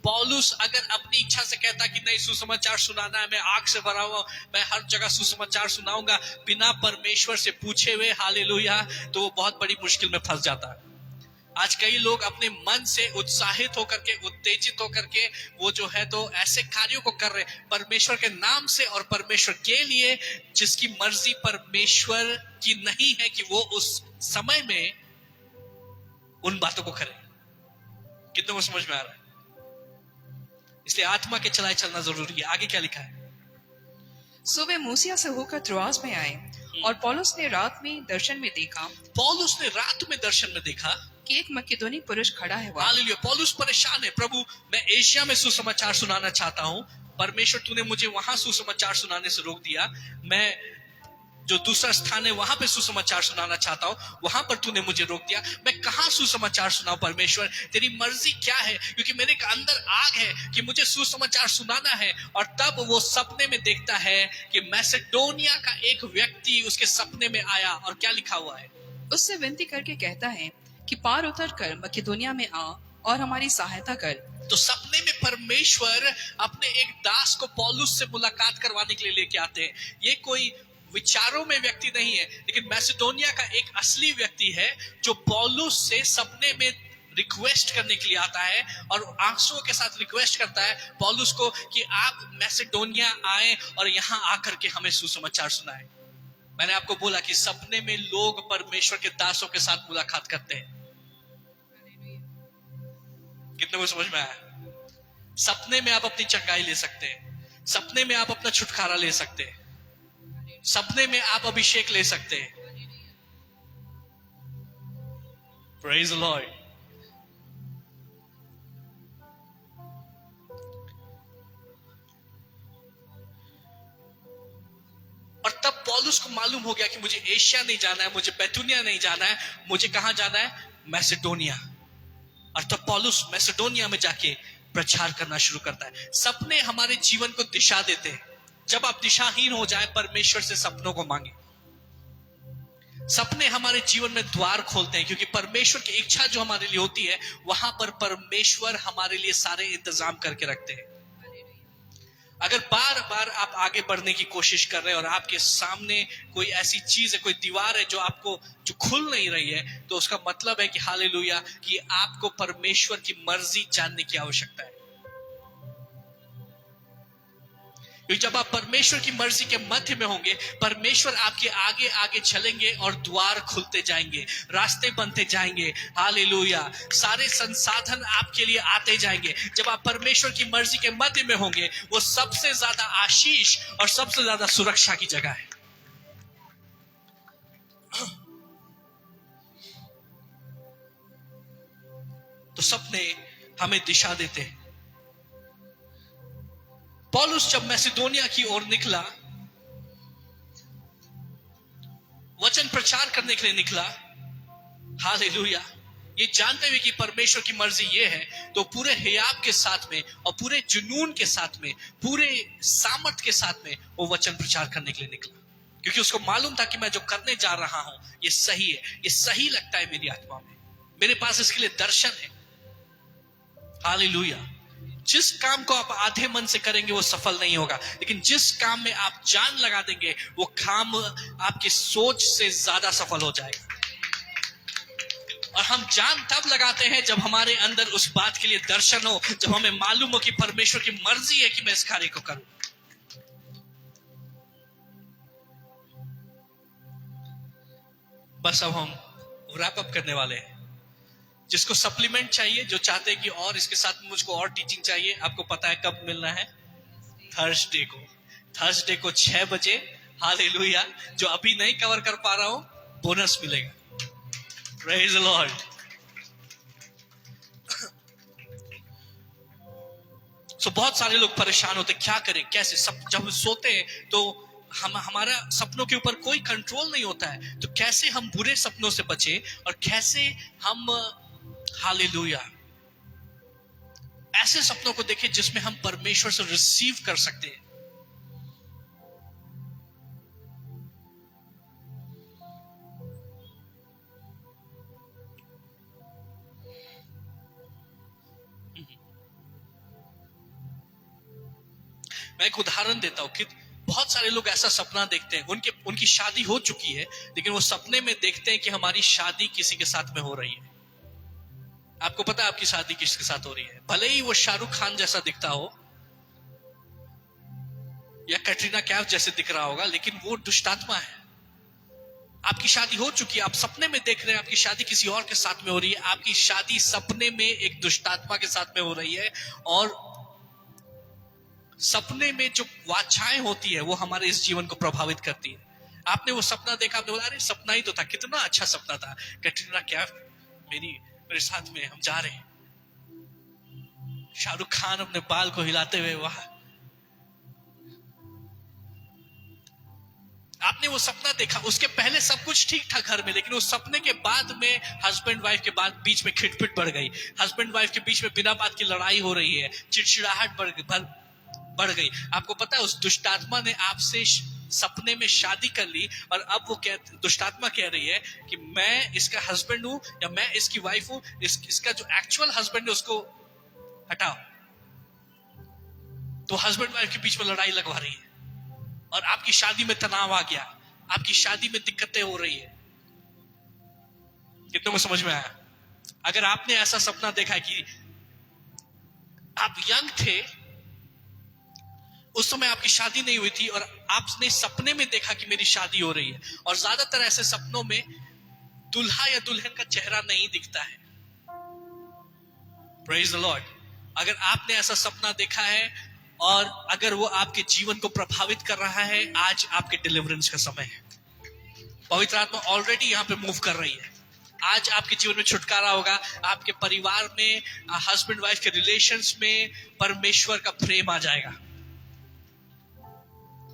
पौलुस अगर अपनी इच्छा से कहता कि नहीं सुसमाचार सुनाना है, मैं आग से भरा हुआ, मैं हर जगह सुसमाचार सुनाऊंगा बिना परमेश्वर से पूछे हुए, हालेलुया, तो वो बहुत बड़ी मुश्किल में फंस जाता है। आज कई लोग अपने मन से उत्साहित होकर के, उत्तेजित होकर के वो जो है तो ऐसे कार्यों को कर रहे परमेश्वर के नाम से और परमेश्वर के लिए, जिसकी मर्जी परमेश्वर की नहीं है कि वो उस समय में उन बातों को करे। कितनों को समझ में आ रहा है? इसलिए आत्मा के चलाए चलना जरूरी है। आगे क्या लिखा है? सो वे मूसिया से होकर त्रोआस में आए, और पौलुस ने रात में दर्शन में देखा पौलुस ने रात में दर्शन में देखा कि एक मकेदोनी पुरुष खड़ा है वहाँ। हालेलुया। पौलुस परेशान है, प्रभु मैं एशिया में सुसमाचार सुनाना चाहता हूँ, परमेश्वर तूने मुझे वहां सुसमाचार सुनाने से रोक दिया, मैं जो दूसरा स्थान है वहां पे सुसमाचार सुनाना चाहता हूँ, वहां पर तूने मुझे रोक दिया, मैं कहाँ सुसमाचार सुनाऊं परमेश्वर, तेरी मर्जी क्या है? क्योंकि मेरे अंदर आग है कि मुझे सुसमाचार सुनाना है। और तब वो सपने में देखता है कि मैसेडोनिया का एक व्यक्ति उसके सपने में आया, और क्या लिखा हुआ है? उससे विनती करके कहता है कि पार उतर कर मकेदोनिया में आ और हमारी सहायता कर। तो सपने में परमेश्वर अपने एक दास को पौलुस से मुलाकात करवाने के लिए लेके आते हैं। ये कोई विचारों में व्यक्ति नहीं है, लेकिन मैसेडोनिया का एक असली व्यक्ति है जो पौलुस से सपने में रिक्वेस्ट करने के लिए आता है, और आंसुओं के साथ रिक्वेस्ट करता है पौलुस को कि आप मैसेडोनिया आए और यहाँ आकर के हमें सुसमाचार सुनाए। मैंने आपको बोला कि सपने में लोग परमेश्वर के दासों के साथ मुलाकात करते हैं। कितने को समझ में आया? सपने में आप अपनी चंगाई ले सकते हैं, सपने में आप अपना छुटकारा ले सकते हैं, सपने में आप अभिषेक ले सकते हैं। Praise the Lord. और तब पौलुस को मालूम हो गया कि मुझे एशिया नहीं जाना है, मुझे बैतूनिया नहीं जाना है, मुझे कहां जाना है? मैसेडोनिया। और तब पौलुस मैसेडोनिया में जाके प्रचार करना शुरू करता है। सपने हमारे जीवन को दिशा देते हैं। जब आप दिशाहीन हो जाए, परमेश्वर से सपनों को मांगे। सपने हमारे जीवन में द्वार खोलते हैं, क्योंकि परमेश्वर की इच्छा जो हमारे लिए होती है, वहां पर परमेश्वर हमारे लिए सारे इंतजाम करके रखते हैं। अगर बार बार आप आगे बढ़ने की कोशिश कर रहे हैं और आपके सामने कोई ऐसी चीज है, कोई दीवार है जो आपको जो खुल नहीं रही है, तो उसका मतलब है कि हालेलुया, कि आपको परमेश्वर की मर्जी जानने की आवश्यकता है। क्योंकि जब आप परमेश्वर की मर्जी के मध्य में होंगे, परमेश्वर आपके आगे आगे चलेंगे और द्वार खुलते जाएंगे, रास्ते बनते जाएंगे। हालेलुया। सारे संसाधन आपके लिए आते जाएंगे। जब आप परमेश्वर की मर्जी के मध्य में होंगे, वो सबसे ज्यादा आशीष और सबसे ज्यादा सुरक्षा की जगह है। तो सपने हमें दिशा देते हैं। पौलुस जब मैसेडोनिया की ओर निकला, वचन प्रचार करने के लिए निकला, हालेलुया, ये जानते हुए कि परमेश्वर की मर्जी ये है, तो पूरे हियाब के साथ में और पूरे जुनून के साथ में, पूरे सामर्थ के साथ में वो वचन प्रचार करने के लिए निकला। क्योंकि उसको मालूम था कि मैं जो करने जा रहा हूं ये सही है, ये सही लगता है मेरी आत्मा में, मेरे पास इसके लिए दर्शन है। हालेलुया। जिस काम को आप आधे मन से करेंगे वो सफल नहीं होगा, लेकिन जिस काम में आप जान लगा देंगे वो काम आपकी सोच से ज्यादा सफल हो जाएगा। और हम जान तब लगाते हैं जब हमारे अंदर उस बात के लिए दर्शन हो, जब हमें मालूम हो कि परमेश्वर की मर्जी है कि मैं इस कार्य को करूं। बस अब हम रैप अप करने वाले हैं। जिसको सप्लीमेंट चाहिए, जो चाहते हैं कि और इसके साथ मुझको और टीचिंग चाहिए, आपको पता है कब मिलना है? थर्सडे को 6 बजे। हालेलुया। जो अभी नहीं कवर कर पा रहा हूं, बोनस मिलेगा। Praise the Lord. सो बहुत सारे लोग परेशान होते, क्या करें, कैसे? सब जब सोते हैं तो हमारा सपनों के ऊपर कोई कंट्रोल नहीं होता है, तो कैसे हम बुरे सपनों से बचे और कैसे हम हालेलुया ऐसे सपनों को देखें जिसमें हम परमेश्वर से रिसीव कर सकते हैं। मैं एक उदाहरण देता हूँ कि बहुत सारे लोग ऐसा सपना देखते हैं, उनकी शादी हो चुकी है, लेकिन वो सपने में देखते हैं कि हमारी शादी किसी के साथ में हो रही है। आपको पता है आपकी शादी किसके साथ हो रही है? भले ही वो शाहरुख खान जैसा दिखता हो या कैटरीना कैफ जैसे दिख रहा होगा, लेकिन वो दुष्टात्मा है। आपकी शादी हो चुकी है, आप सपने में देख रहे हैं आपकी शादी किसी और के साथ में हो रही है। आपकी शादी सपने में एक दुष्टात्मा के साथ में हो रही है, और सपने में जो वाचाएं होती है वो हमारे इस जीवन को प्रभावित करती है। आपने वो सपना देखा, आपने बोला अरे सपना ही तो था, कितना अच्छा सपना था, कैटरीना कैफ मेरे साथ में, हम जा रहे हैं, शाहरुख खान अपने बाल को हिलाते हुए, वाह। आपने वो सपना देखा, उसके पहले सब कुछ ठीक था घर में, लेकिन उस सपने के बाद में हस्बैंड वाइफ के बाद बीच में खिटपिट बढ़ गई, हस्बैंड वाइफ के बीच में बिना बात की लड़ाई हो रही है, चिड़चिड़ाहट बढ़ गई। आपको पता है उस दुष्टात्मा ने आपसे सपने में शादी कर ली, और अब वो दुष्टात्मा कह रही है कि मैं इसका हस्बैंड हूं या मैं इसकी वाइफ हूं, इसका जो एक्चुअल हस्बैंड है उसको हटाओ। तो हस्बैंड वाइफ के बीच में लड़ाई लगवा रही है, और आपकी शादी में तनाव आ गया, आपकी शादी में दिक्कतें हो रही है। कितनों को समझ में आया? अगर आपने ऐसा सपना देखा है कि आप यंग थे, उस समय आपकी शादी नहीं हुई थी, और आपने सपने में देखा कि मेरी शादी हो रही है, और ज्यादातर ऐसे सपनों में दुल्हा या दुल्हन का चेहरा नहीं दिखता है। Praise the Lord. अगर आपने ऐसा सपना देखा है और अगर वो आपके जीवन को प्रभावित कर रहा है, आज आपके डिलीवरेंस का समय है। पवित्र आत्मा ऑलरेडी यहाँ पे मूव कर रही है। आज आपके जीवन में छुटकारा होगा, आपके परिवार में, हस्बैंड वाइफ के रिलेशंस में परमेश्वर का प्रेम आ जाएगा।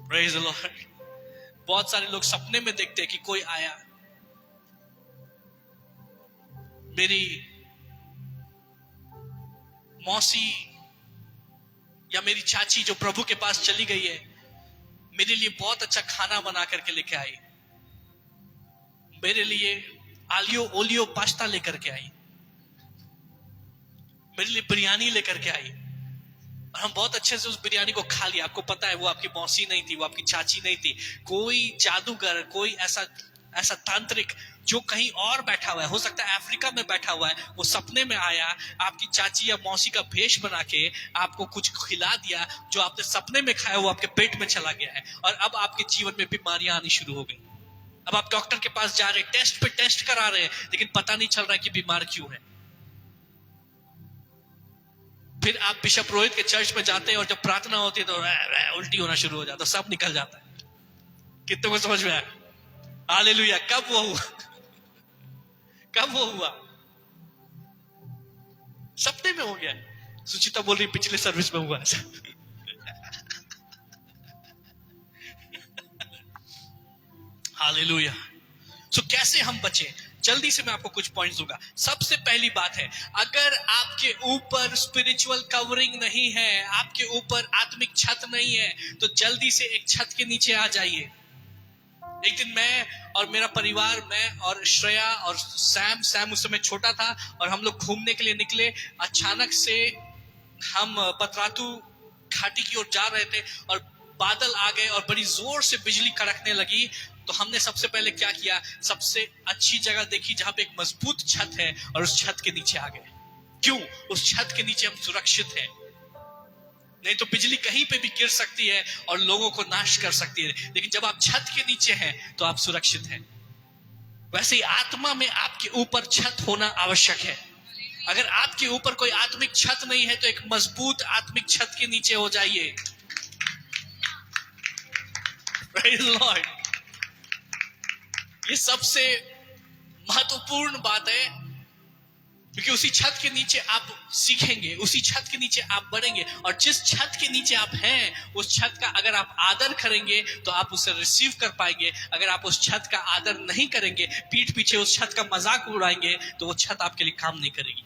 Praise the Lord. बहुत सारे लोग सपने में देखते हैं कि कोई आया, मेरी मौसी या मेरी चाची जो प्रभु के पास चली गई है, मेरे लिए बहुत अच्छा खाना बना करके लेके आई, मेरे लिए आलियो ओलियो पास्ता लेकर के आई, मेरे लिए बिरयानी लेकर के आई, और हम बहुत अच्छे से उस बिरयानी को खा लिया। आपको पता है वो आपकी मौसी नहीं थी, वो आपकी चाची नहीं थी, कोई जादूगर, कोई ऐसा तांत्रिक जो कहीं और बैठा हुआ है, हो सकता है अफ्रीका में बैठा हुआ है, वो सपने में आया, आपकी चाची या मौसी का भेष बना के आपको कुछ खिला दिया, जो आपने सपने में खाया वो आपके पेट में चला गया है, और अब आपके जीवन में बीमारियां आनी शुरू हो गई। अब आप डॉक्टर के पास जा रहे हैं, टेस्ट पे टेस्ट करा रहे हैं, लेकिन पता नहीं चल रहा है कि बीमार क्यों है। फिर आप बिशप रोहित के चर्च में जाते हैं, और जब प्रार्थना होती है तो उल्टी होना शुरू हो जाता है, सब निकल जाता है। कितने को समझ में आया? हालेलुया। कब वो हुआ? कब वो हुआ? सपने में हो गया। सुचिता बोल रही पिछले सर्विस में हुआ ऐसा। हालेलुया। सो कैसे हम बचे? जल्दी से मैं आपको कुछ पॉइंट्स दूंगा। सबसे पहली बात है, अगर आपके ऊपर स्पिरिचुअल कवरिंग नहीं है, आपके ऊपर आत्मिक छत नहीं है, तो जल्दी से एक छत के नीचे आ जाइए। एक दिन मैं और मेरा परिवार, मैं और श्रेया और सैम उस समय छोटा था, और हम लोग घूमने के लिए निकले। अचानक से हम पतरातू घाटी की ओर जा रहे थे, और बादल आ गए और बड़ी जोर से बिजली कड़कने लगी। तो हमने सबसे पहले क्या किया, सबसे अच्छी जगह देखी जहां पे एक मजबूत छत है, और उस छत के नीचे आ गए। क्यों? उस छत के नीचे हम सुरक्षित हैं। नहीं तो बिजली कहीं पे भी गिर सकती है और लोगों को नाश कर सकती है, लेकिन जब आप छत के नीचे हैं तो आप सुरक्षित हैं। वैसे ही आत्मा में आपके ऊपर छत होना आवश्यक है। अगर आपके ऊपर कोई आत्मिक छत नहीं है, तो एक मजबूत आत्मिक छत के नीचे हो जाइए। Praise the Lord। ये सबसे महत्वपूर्ण बात है, क्योंकि उसी छत के नीचे आप सीखेंगे, उसी छत के नीचे आप बढ़ेंगे, और जिस छत के नीचे आप हैं, उस छत का अगर आप आदर करेंगे तो आप उसे रिसीव कर पाएंगे। अगर आप उस छत का आदर नहीं करेंगे, पीठ पीछे उस छत का मजाक उड़ाएंगे, तो वो छत आपके लिए काम नहीं करेगी।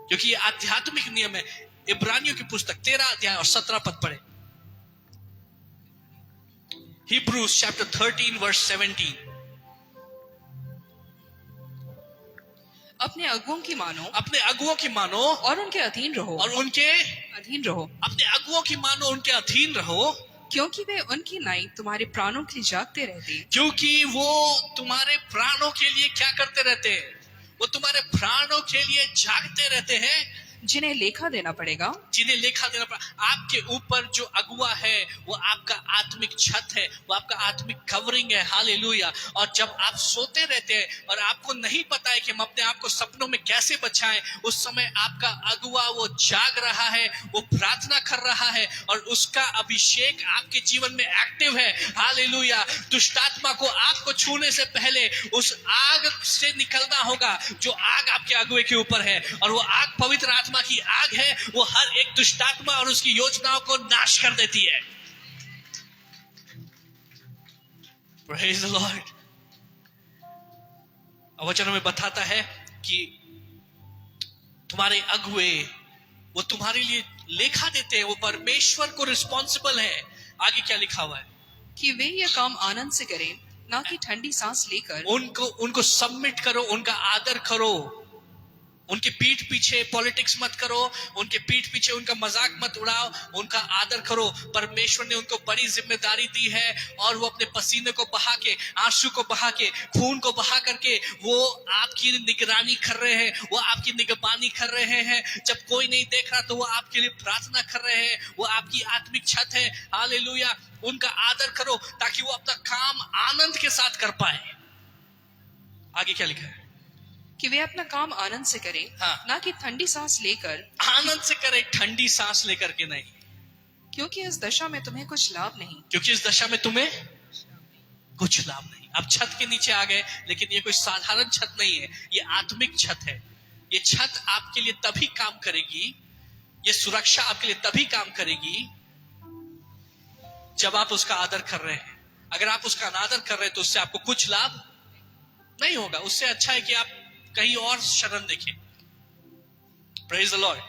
क्योंकि ये आध्यात्मिक नियम है। इब्रानियों की पुस्तक 13 अध्याय और 17 पद पढ़े। Hebrews chapter 13 verse 17। अपने अगुओं की मानो अपने अगुओं की मानो और उनके अधीन रहो और उनके अधीन रहो, अपने अगुओं की मानो, उनके अधीन रहो, क्योंकि वे उनकी नाई तुम्हारे प्राणों के लिए जागते रहते, क्योंकि वो तुम्हारे प्राणों के लिए क्या करते रहते हैं? वो तुम्हारे प्राणों के लिए जागते रहते हैं, जिन्हें लेखा देना पड़ेगा। जिन्हें लेखा देना पड़ा। आपके ऊपर जो अगुआ है वो आपका आत्मिक छत है, वो आपका आत्मिक कवरिंग है। हालेलुया। और जब आप सोते रहते हैं और आपको नहीं पता है कि हम अपने आप को सपनों में कैसे बचाएं, उस समय आपका अगुआ वो जाग रहा है, वो प्रार्थना कर रहा है और उसका अभिषेक आपके जीवन में एक्टिव है। हालेलुया। दुष्टात्मा को आपको छूने से पहले उस आग से निकलना होगा जो आग आपके अगुए के ऊपर है, और वो आग पवित्र आत्मा की आग है। वो हर एक दुष्टात्मा और उसकी योजनाओं को नाश कर देती है। Praise the Lord। वचन में बताता है कि तुम्हारे अगुए वो तुम्हारे लिए लेखा देते हैं, वो परमेश्वर को रिस्पॉन्सिबल है। आगे क्या लिखा हुआ है? कि वे यह काम आनंद से करें, ना कि ठंडी सांस लेकर। उनको सबमिट करो, उनका आदर करो, उनके पीठ पीछे पॉलिटिक्स मत करो, उनके पीठ पीछे उनका मजाक मत उड़ाओ, उनका आदर करो। परमेश्वर ने उनको बड़ी जिम्मेदारी दी है और वो अपने पसीने को बहा के, आंसू को बहा के, खून को बहा करके वो आपकी निगरानी कर रहे हैं, वो आपकी निगरानी कर रहे हैं। जब कोई नहीं देख रहा तो वो आपके लिए प्रार्थना कर रहे हैं, वो आपकी आत्मिक छत है। हालेलुया। उनका आदर करो ताकि वो अपना काम आनंद के साथ कर पाए। आगे क्या लिखा है? कि वे अपना काम आनंद से करें, हाँ। ना कि ठंडी सांस लेकर। आनंद से करे, ठंडी सांस लेकर के नहीं, क्योंकि इस दशा में तुम्हें कुछ लाभ नहीं। क्योंकि इस दशा में तुम्हें कुछ लाभ नहीं। अब छत के नीचे आ गए, लेकिन ये कोई साधारण छत नहीं है, ये आत्मिक छत है। ये छत आपके लिए तभी काम करेगी, ये सुरक्षा आपके लिए तभी काम करेगी जब आप उसका आदर कर रहे हैं। अगर आप उसका अनादर कर रहे हैं तो उससे आपको कुछ लाभ नहीं होगा। उससे अच्छा है कि आप कहीं और शरण देखें। Praise the Lord.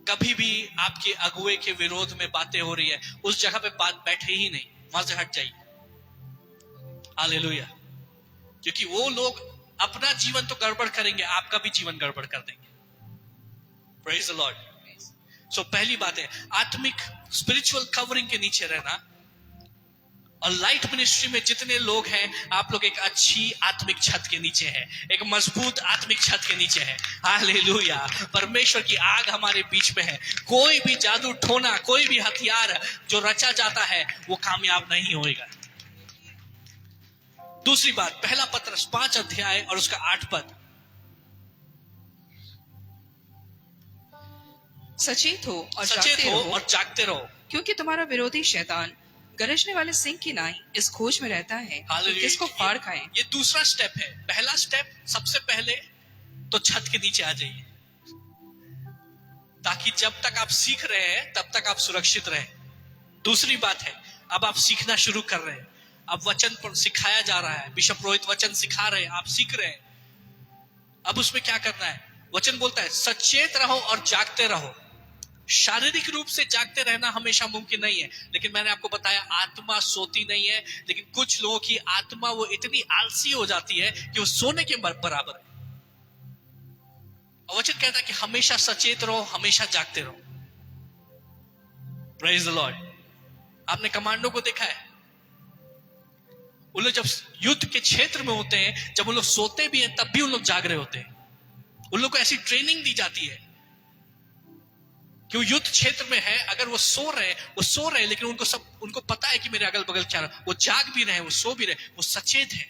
कभी भी आपके अगुए के विरोध में बातें हो रही है, उस जगह पे बात बैठे ही नहीं, वहां से हट जाइए। हालेलुया। क्योंकि वो लोग अपना जीवन तो गड़बड़ करेंगे, आपका भी जीवन गड़बड़ कर देंगे। Praise the Lord. सो पहली बात है आत्मिक स्पिरिचुअल कवरिंग के नीचे रहना। और लाइट मिनिस्ट्री में जितने लोग हैं, आप लोग एक अच्छी आत्मिक छत के नीचे हैं, एक मजबूत आत्मिक छत के नीचे हैं। हालेलुया। परमेश्वर की आग हमारे बीच में है। कोई भी जादू टोना, कोई भी हथियार जो रचा जाता है वो कामयाब नहीं होएगा। दूसरी बात, पहला पत्रस 5 अध्याय और उसका 8 पद। सचेत हो और सचेत हो और जागते रहो, क्योंकि तुम्हारा विरोधी शैतान गरजने वाले सिंह की नाई इस खोज में रहता है कि किसको फाड़ खाए। ये दूसरा स्टेप है। पहला स्टेप, सबसे पहले तो छत के नीचे आ जाइए, ताकि जब तक आप सीख रहे हैं तब तक आप सुरक्षित रहे। दूसरी बात है, अब आप सीखना शुरू कर रहे हैं, अब वचन पर सिखाया जा रहा है, बिशप रोहित वचन सिखा रहे हैं, आप सीख रहे हैं। अब उसमें क्या करना है? वचन बोलता है सचेत रहो और जागते रहो। शारीरिक रूप से जागते रहना हमेशा मुमकिन नहीं है, लेकिन मैंने आपको बताया आत्मा सोती नहीं है। लेकिन कुछ लोगों की आत्मा वो इतनी आलसी हो जाती है कि वो सोने के बराबर है। और वचन कहता है कि हमेशा सचेत रहो, हमेशा जागते रहो। Praise the Lord. आपने कमांडो को देखा है, उन लोग जब युद्ध के क्षेत्र में होते हैं, जब उन लोग सोते भी हैं तब भी उन लोग जाग रहे होते हैं। उन लोग को ऐसी ट्रेनिंग दी जाती है कि वो युद्ध क्षेत्र में है, अगर वो सो रहे, लेकिन उनको पता है कि मेरे अगल बगल क्या रहा। वो जाग भी रहे, वो सो भी रहे, वो सचेत है।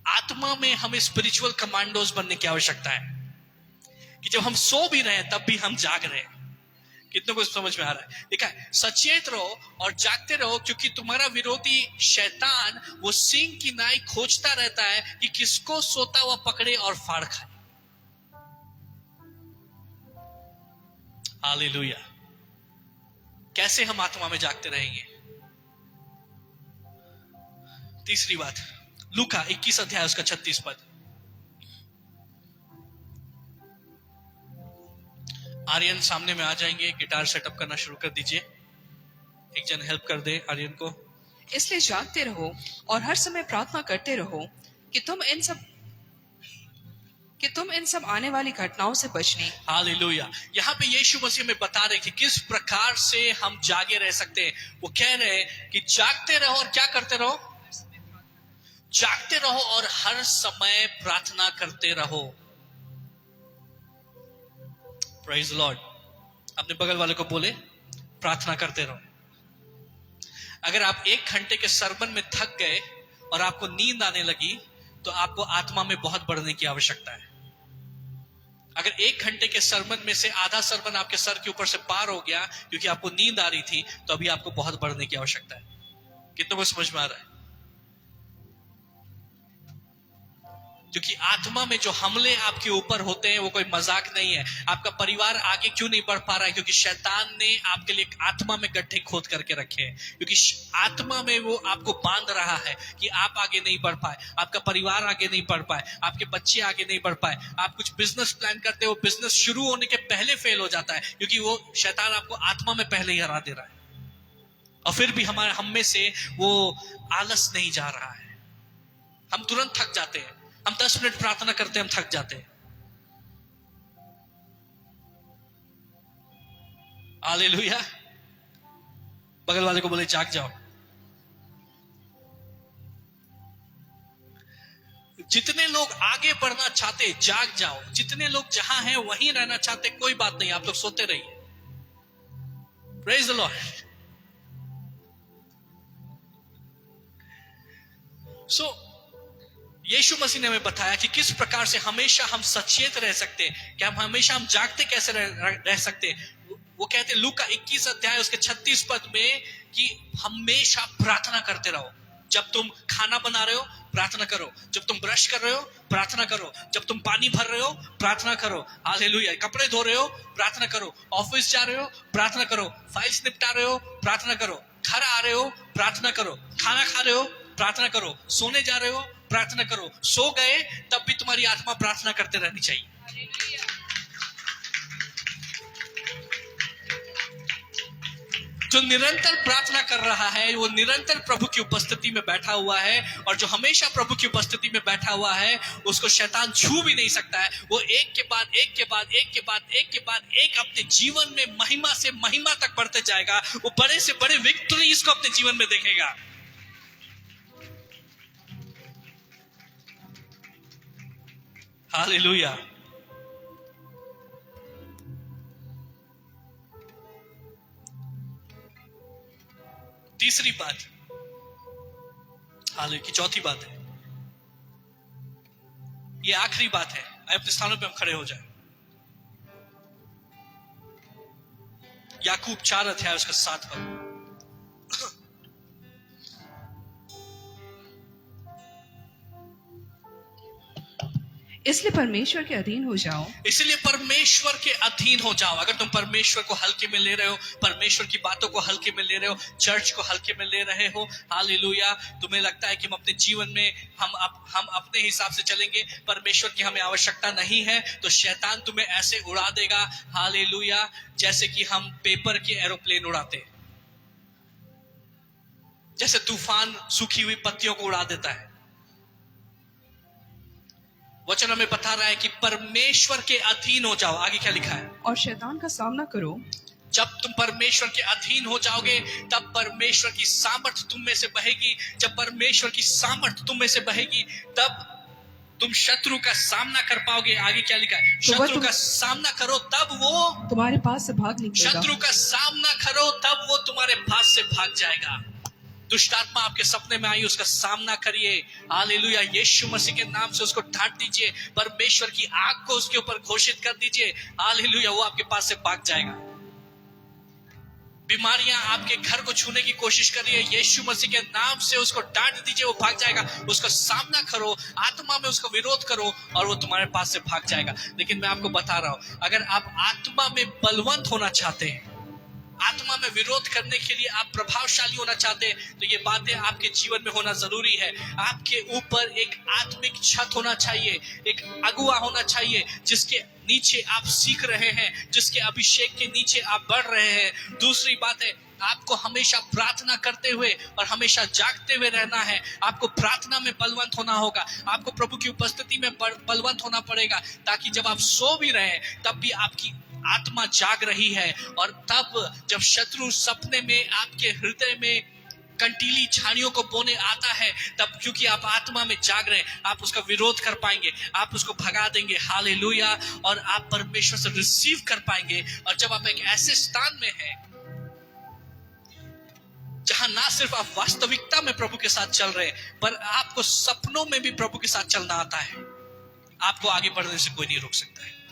आत्मा में हमें स्पिरिचुअल कमांडोज बनने की आवश्यकता है कि जब हम सो भी रहे तब भी हम जाग रहे हैं। कितने को समझ में आ रहा है? देखा है, सचेत रहो और जागते रहो, क्योंकि तुम्हारा विरोधी शैतान वो सिंह की नाई खोजता रहता है कि किसको सोता हुआ पकड़े और फाड़ खाए। हालेलुया। कैसे हम आत्मा में जागते रहेंगे? तीसरी बात, लूका 21 अध्याय उसका 36 पद। आर्यन सामने में आ जाएंगे, गिटार सेटअप करना शुरू कर दीजिए। एक जन हेल्प कर दे आर्यन को। इसलिए जागते रहो और हर समय प्रार्थना करते रहो कि तुम इन सब कि तुम इन सब आने वाली घटनाओं से बचने हालेलुया। यहाँ पे यीशु मसीह हमें बता रहे कि किस प्रकार से हम जागे रह सकते हैं। वो कह रहे हैं कि जागते रहो और क्या करते रहो, जागते रहो और हर समय प्रार्थना करते रहो। Praise the Lord. अपने बगल वाले को बोले प्रार्थना करते रहो। अगर आप 1 घंटे के सरमन में थक गए और आपको नींद आने लगी तो आपको आत्मा में बहुत बढ़ने की आवश्यकता है। अगर 1 घंटे के सरमन में से आधा सरमन आपके सर के ऊपर से पार हो गया क्योंकि आपको नींद आ रही थी, तो अभी आपको बहुत बढ़ने की आवश्यकता है। कितनों को समझ में आ रहा है? क्योंकि आत्मा में जो हमले आपके ऊपर होते हैं वो कोई मजाक नहीं है। आपका परिवार आगे क्यों नहीं बढ़ पा रहा है? क्योंकि शैतान ने आपके लिए आत्मा में गड्ढे खोद करके रखे हैं। क्योंकि आत्मा में वो आपको बांध रहा है कि आप आगे नहीं बढ़ पाए, आपका परिवार आगे नहीं बढ़ पाए, आपके बच्चे आगे नहीं बढ़ पाए। आप कुछ बिजनेस प्लान करते हो, बिजनेस शुरू होने के पहले फेल हो जाता है क्योंकि वो शैतान आपको आत्मा में पहले ही हरा दे रहा है। और फिर भी हम में से वो आलस नहीं जा रहा है। हम तुरंत थक जाते हैं। हम 10 मिनट प्रार्थना करते हैं, हम थक जाते हैं। हालेलुया। बगल वाले को बोले जाग जाओ। जितने लोग आगे बढ़ना चाहते जाग जाओ। जितने लोग जहां हैं वहीं रहना चाहते, कोई बात नहीं, आप लोग सोते रहिए। Praise the Lord. So Yeshu Masih ने हमें बताया कि किस प्रकार से हमेशा हम सचेत रह सकते हैं, कि हम हमेशा हम जागते कैसे रह सकते हैं। वो कहते हैं लूका 21 अध्याय उसके 36 पद में कि हमेशा प्रार्थना करते रहो। जब तुम खाना बना रहे हो प्रार्थना करो, जब तुम ब्रश कर रहे हो प्रार्थना करो, जब तुम पानी भर रहे हो प्रार्थना करो। हालेलुया। कपड़े धो रहे हो प्रार्थना करो, ऑफिस जा रहे हो प्रार्थना करो, फाइल्स निपटा रहे हो प्रार्थना करो, घर आ रहे हो प्रार्थना करो, खाना खा रहे हो प्रार्थना करो, सोने जा रहे हो प्रार्थना करो, सो गए तब भी तुम्हारी आत्मा प्रार्थना करते रहनी चाहिए। जो निरंतर प्रार्थना कर रहा है वो निरंतर प्रभु की उपस्थिति में बैठा हुआ है, और जो हमेशा प्रभु की उपस्थिति में बैठा हुआ है उसको शैतान छू भी नहीं सकता है। वो एक के बाद एक के बाद एक के बाद एक के बाद एक अपने जीवन में महिमा से महिमा तक बढ़ते जाएगा। वो बड़े से बड़े विक्ट्रीज को अपने जीवन में देखेगा। हालेलुया। तीसरी बात, हालेलुया की चौथी बात है, ये आखिरी बात है। अपने स्थानों पे हम खड़े हो जाए। याकूब 4 अध्याय उसका 7 पद। इसलिए परमेश्वर के अधीन हो जाओ। इसलिए परमेश्वर के अधीन हो जाओ। अगर तुम परमेश्वर को हल्के में ले रहे हो, परमेश्वर की बातों को हल्के में ले रहे हो, चर्च को हल्के में ले रहे हो, हालेलुया, तुम्हें लगता है कि हम अपने जीवन में हम अपने हिसाब से चलेंगे, परमेश्वर की हमें आवश्यकता नहीं है, तो शैतान तुम्हें ऐसे उड़ा देगा, हालेलुया, जैसे कि हम पेपर के एरोप्लेन उड़ाते, जैसे तूफान सूखी हुई पत्तियों को उड़ा देता है। वचन हमें बता रहा है कि परमेश्वर के अधीन हो जाओ। आगे क्या लिखा है? और शैतान का सामना करो। जब तुम परमेश्वर के अधीन हो जाओगे तब परमेश्वर की सामर्थ तुम में से बहेगी। जब परमेश्वर की सामर्थ तुम में से बहेगी तब तुम शत्रु का सामना कर पाओगे। आगे क्या लिखा है? शत्रु का सामना करो तब वो तुम्हारे पास से भाग निकलेगा। शत्रु का सामना करो तब वो तुम्हारे पास से भाग जाएगा। दुष्ट आत्मा आपके सपने में आई, उसका सामना करिए। हालेलुया। यीशु मसीह के नाम से उसको डांट दीजिए। परमेश्वर की आग को उसके ऊपर घोषित कर दीजिए। हालेलुया। वो आपके पास से भाग जाएगा। बीमारियां आपके घर को छूने की कोशिश कर रही है, यीशु मसीह के नाम से उसको डांट दीजिए, वो भाग जाएगा। उसका सामना करो, आत्मा में उसका विरोध करो और वो तुम्हारे पास से भाग जाएगा। लेकिन मैं आपको बता रहा हूं, अगर आप आत्मा में बलवंत होना चाहते हैं, आत्मा में विरोध करने के लिए आप प्रभावशाली होना चाहते हैं, तो ये बातें आपके जीवन में होना जरूरी है। आपके ऊपर एक आत्मिक छत होना चाहिए, एक अगुआ होना चाहिए जिसके नीचे आप सीख रहे हैं, जिसके अभिषेक के नीचे आप बढ़ रहे हैं। दूसरी बात है, आपको हमेशा प्रार्थना करते हुए और हमेशा जागते हुए रहना है। आपको प्रार्थना में बलवंत होना होगा, आपको प्रभु की उपस्थिति में बलवंत होना पड़ेगा, ताकि जब आप सो भी रहे तब भी आपकी आत्मा जाग रही है। और तब जब शत्रु सपने में आपके हृदय में कंटीली छानियों को बोने आता है, तब क्योंकि आप आत्मा में जाग रहे हैं, आप उसका विरोध कर पाएंगे, आप उसको भगा देंगे। हालेलुया। और आप परमेश्वर से रिसीव कर पाएंगे। और जब आप एक ऐसे स्थान में हैं जहां ना सिर्फ आप वास्तविकता में प्रभु के साथ चल रहे हैं, पर आपको सपनों में भी प्रभु के साथ चलना आता है, आपको आगे बढ़ने से कोई नहीं रोक सकता है।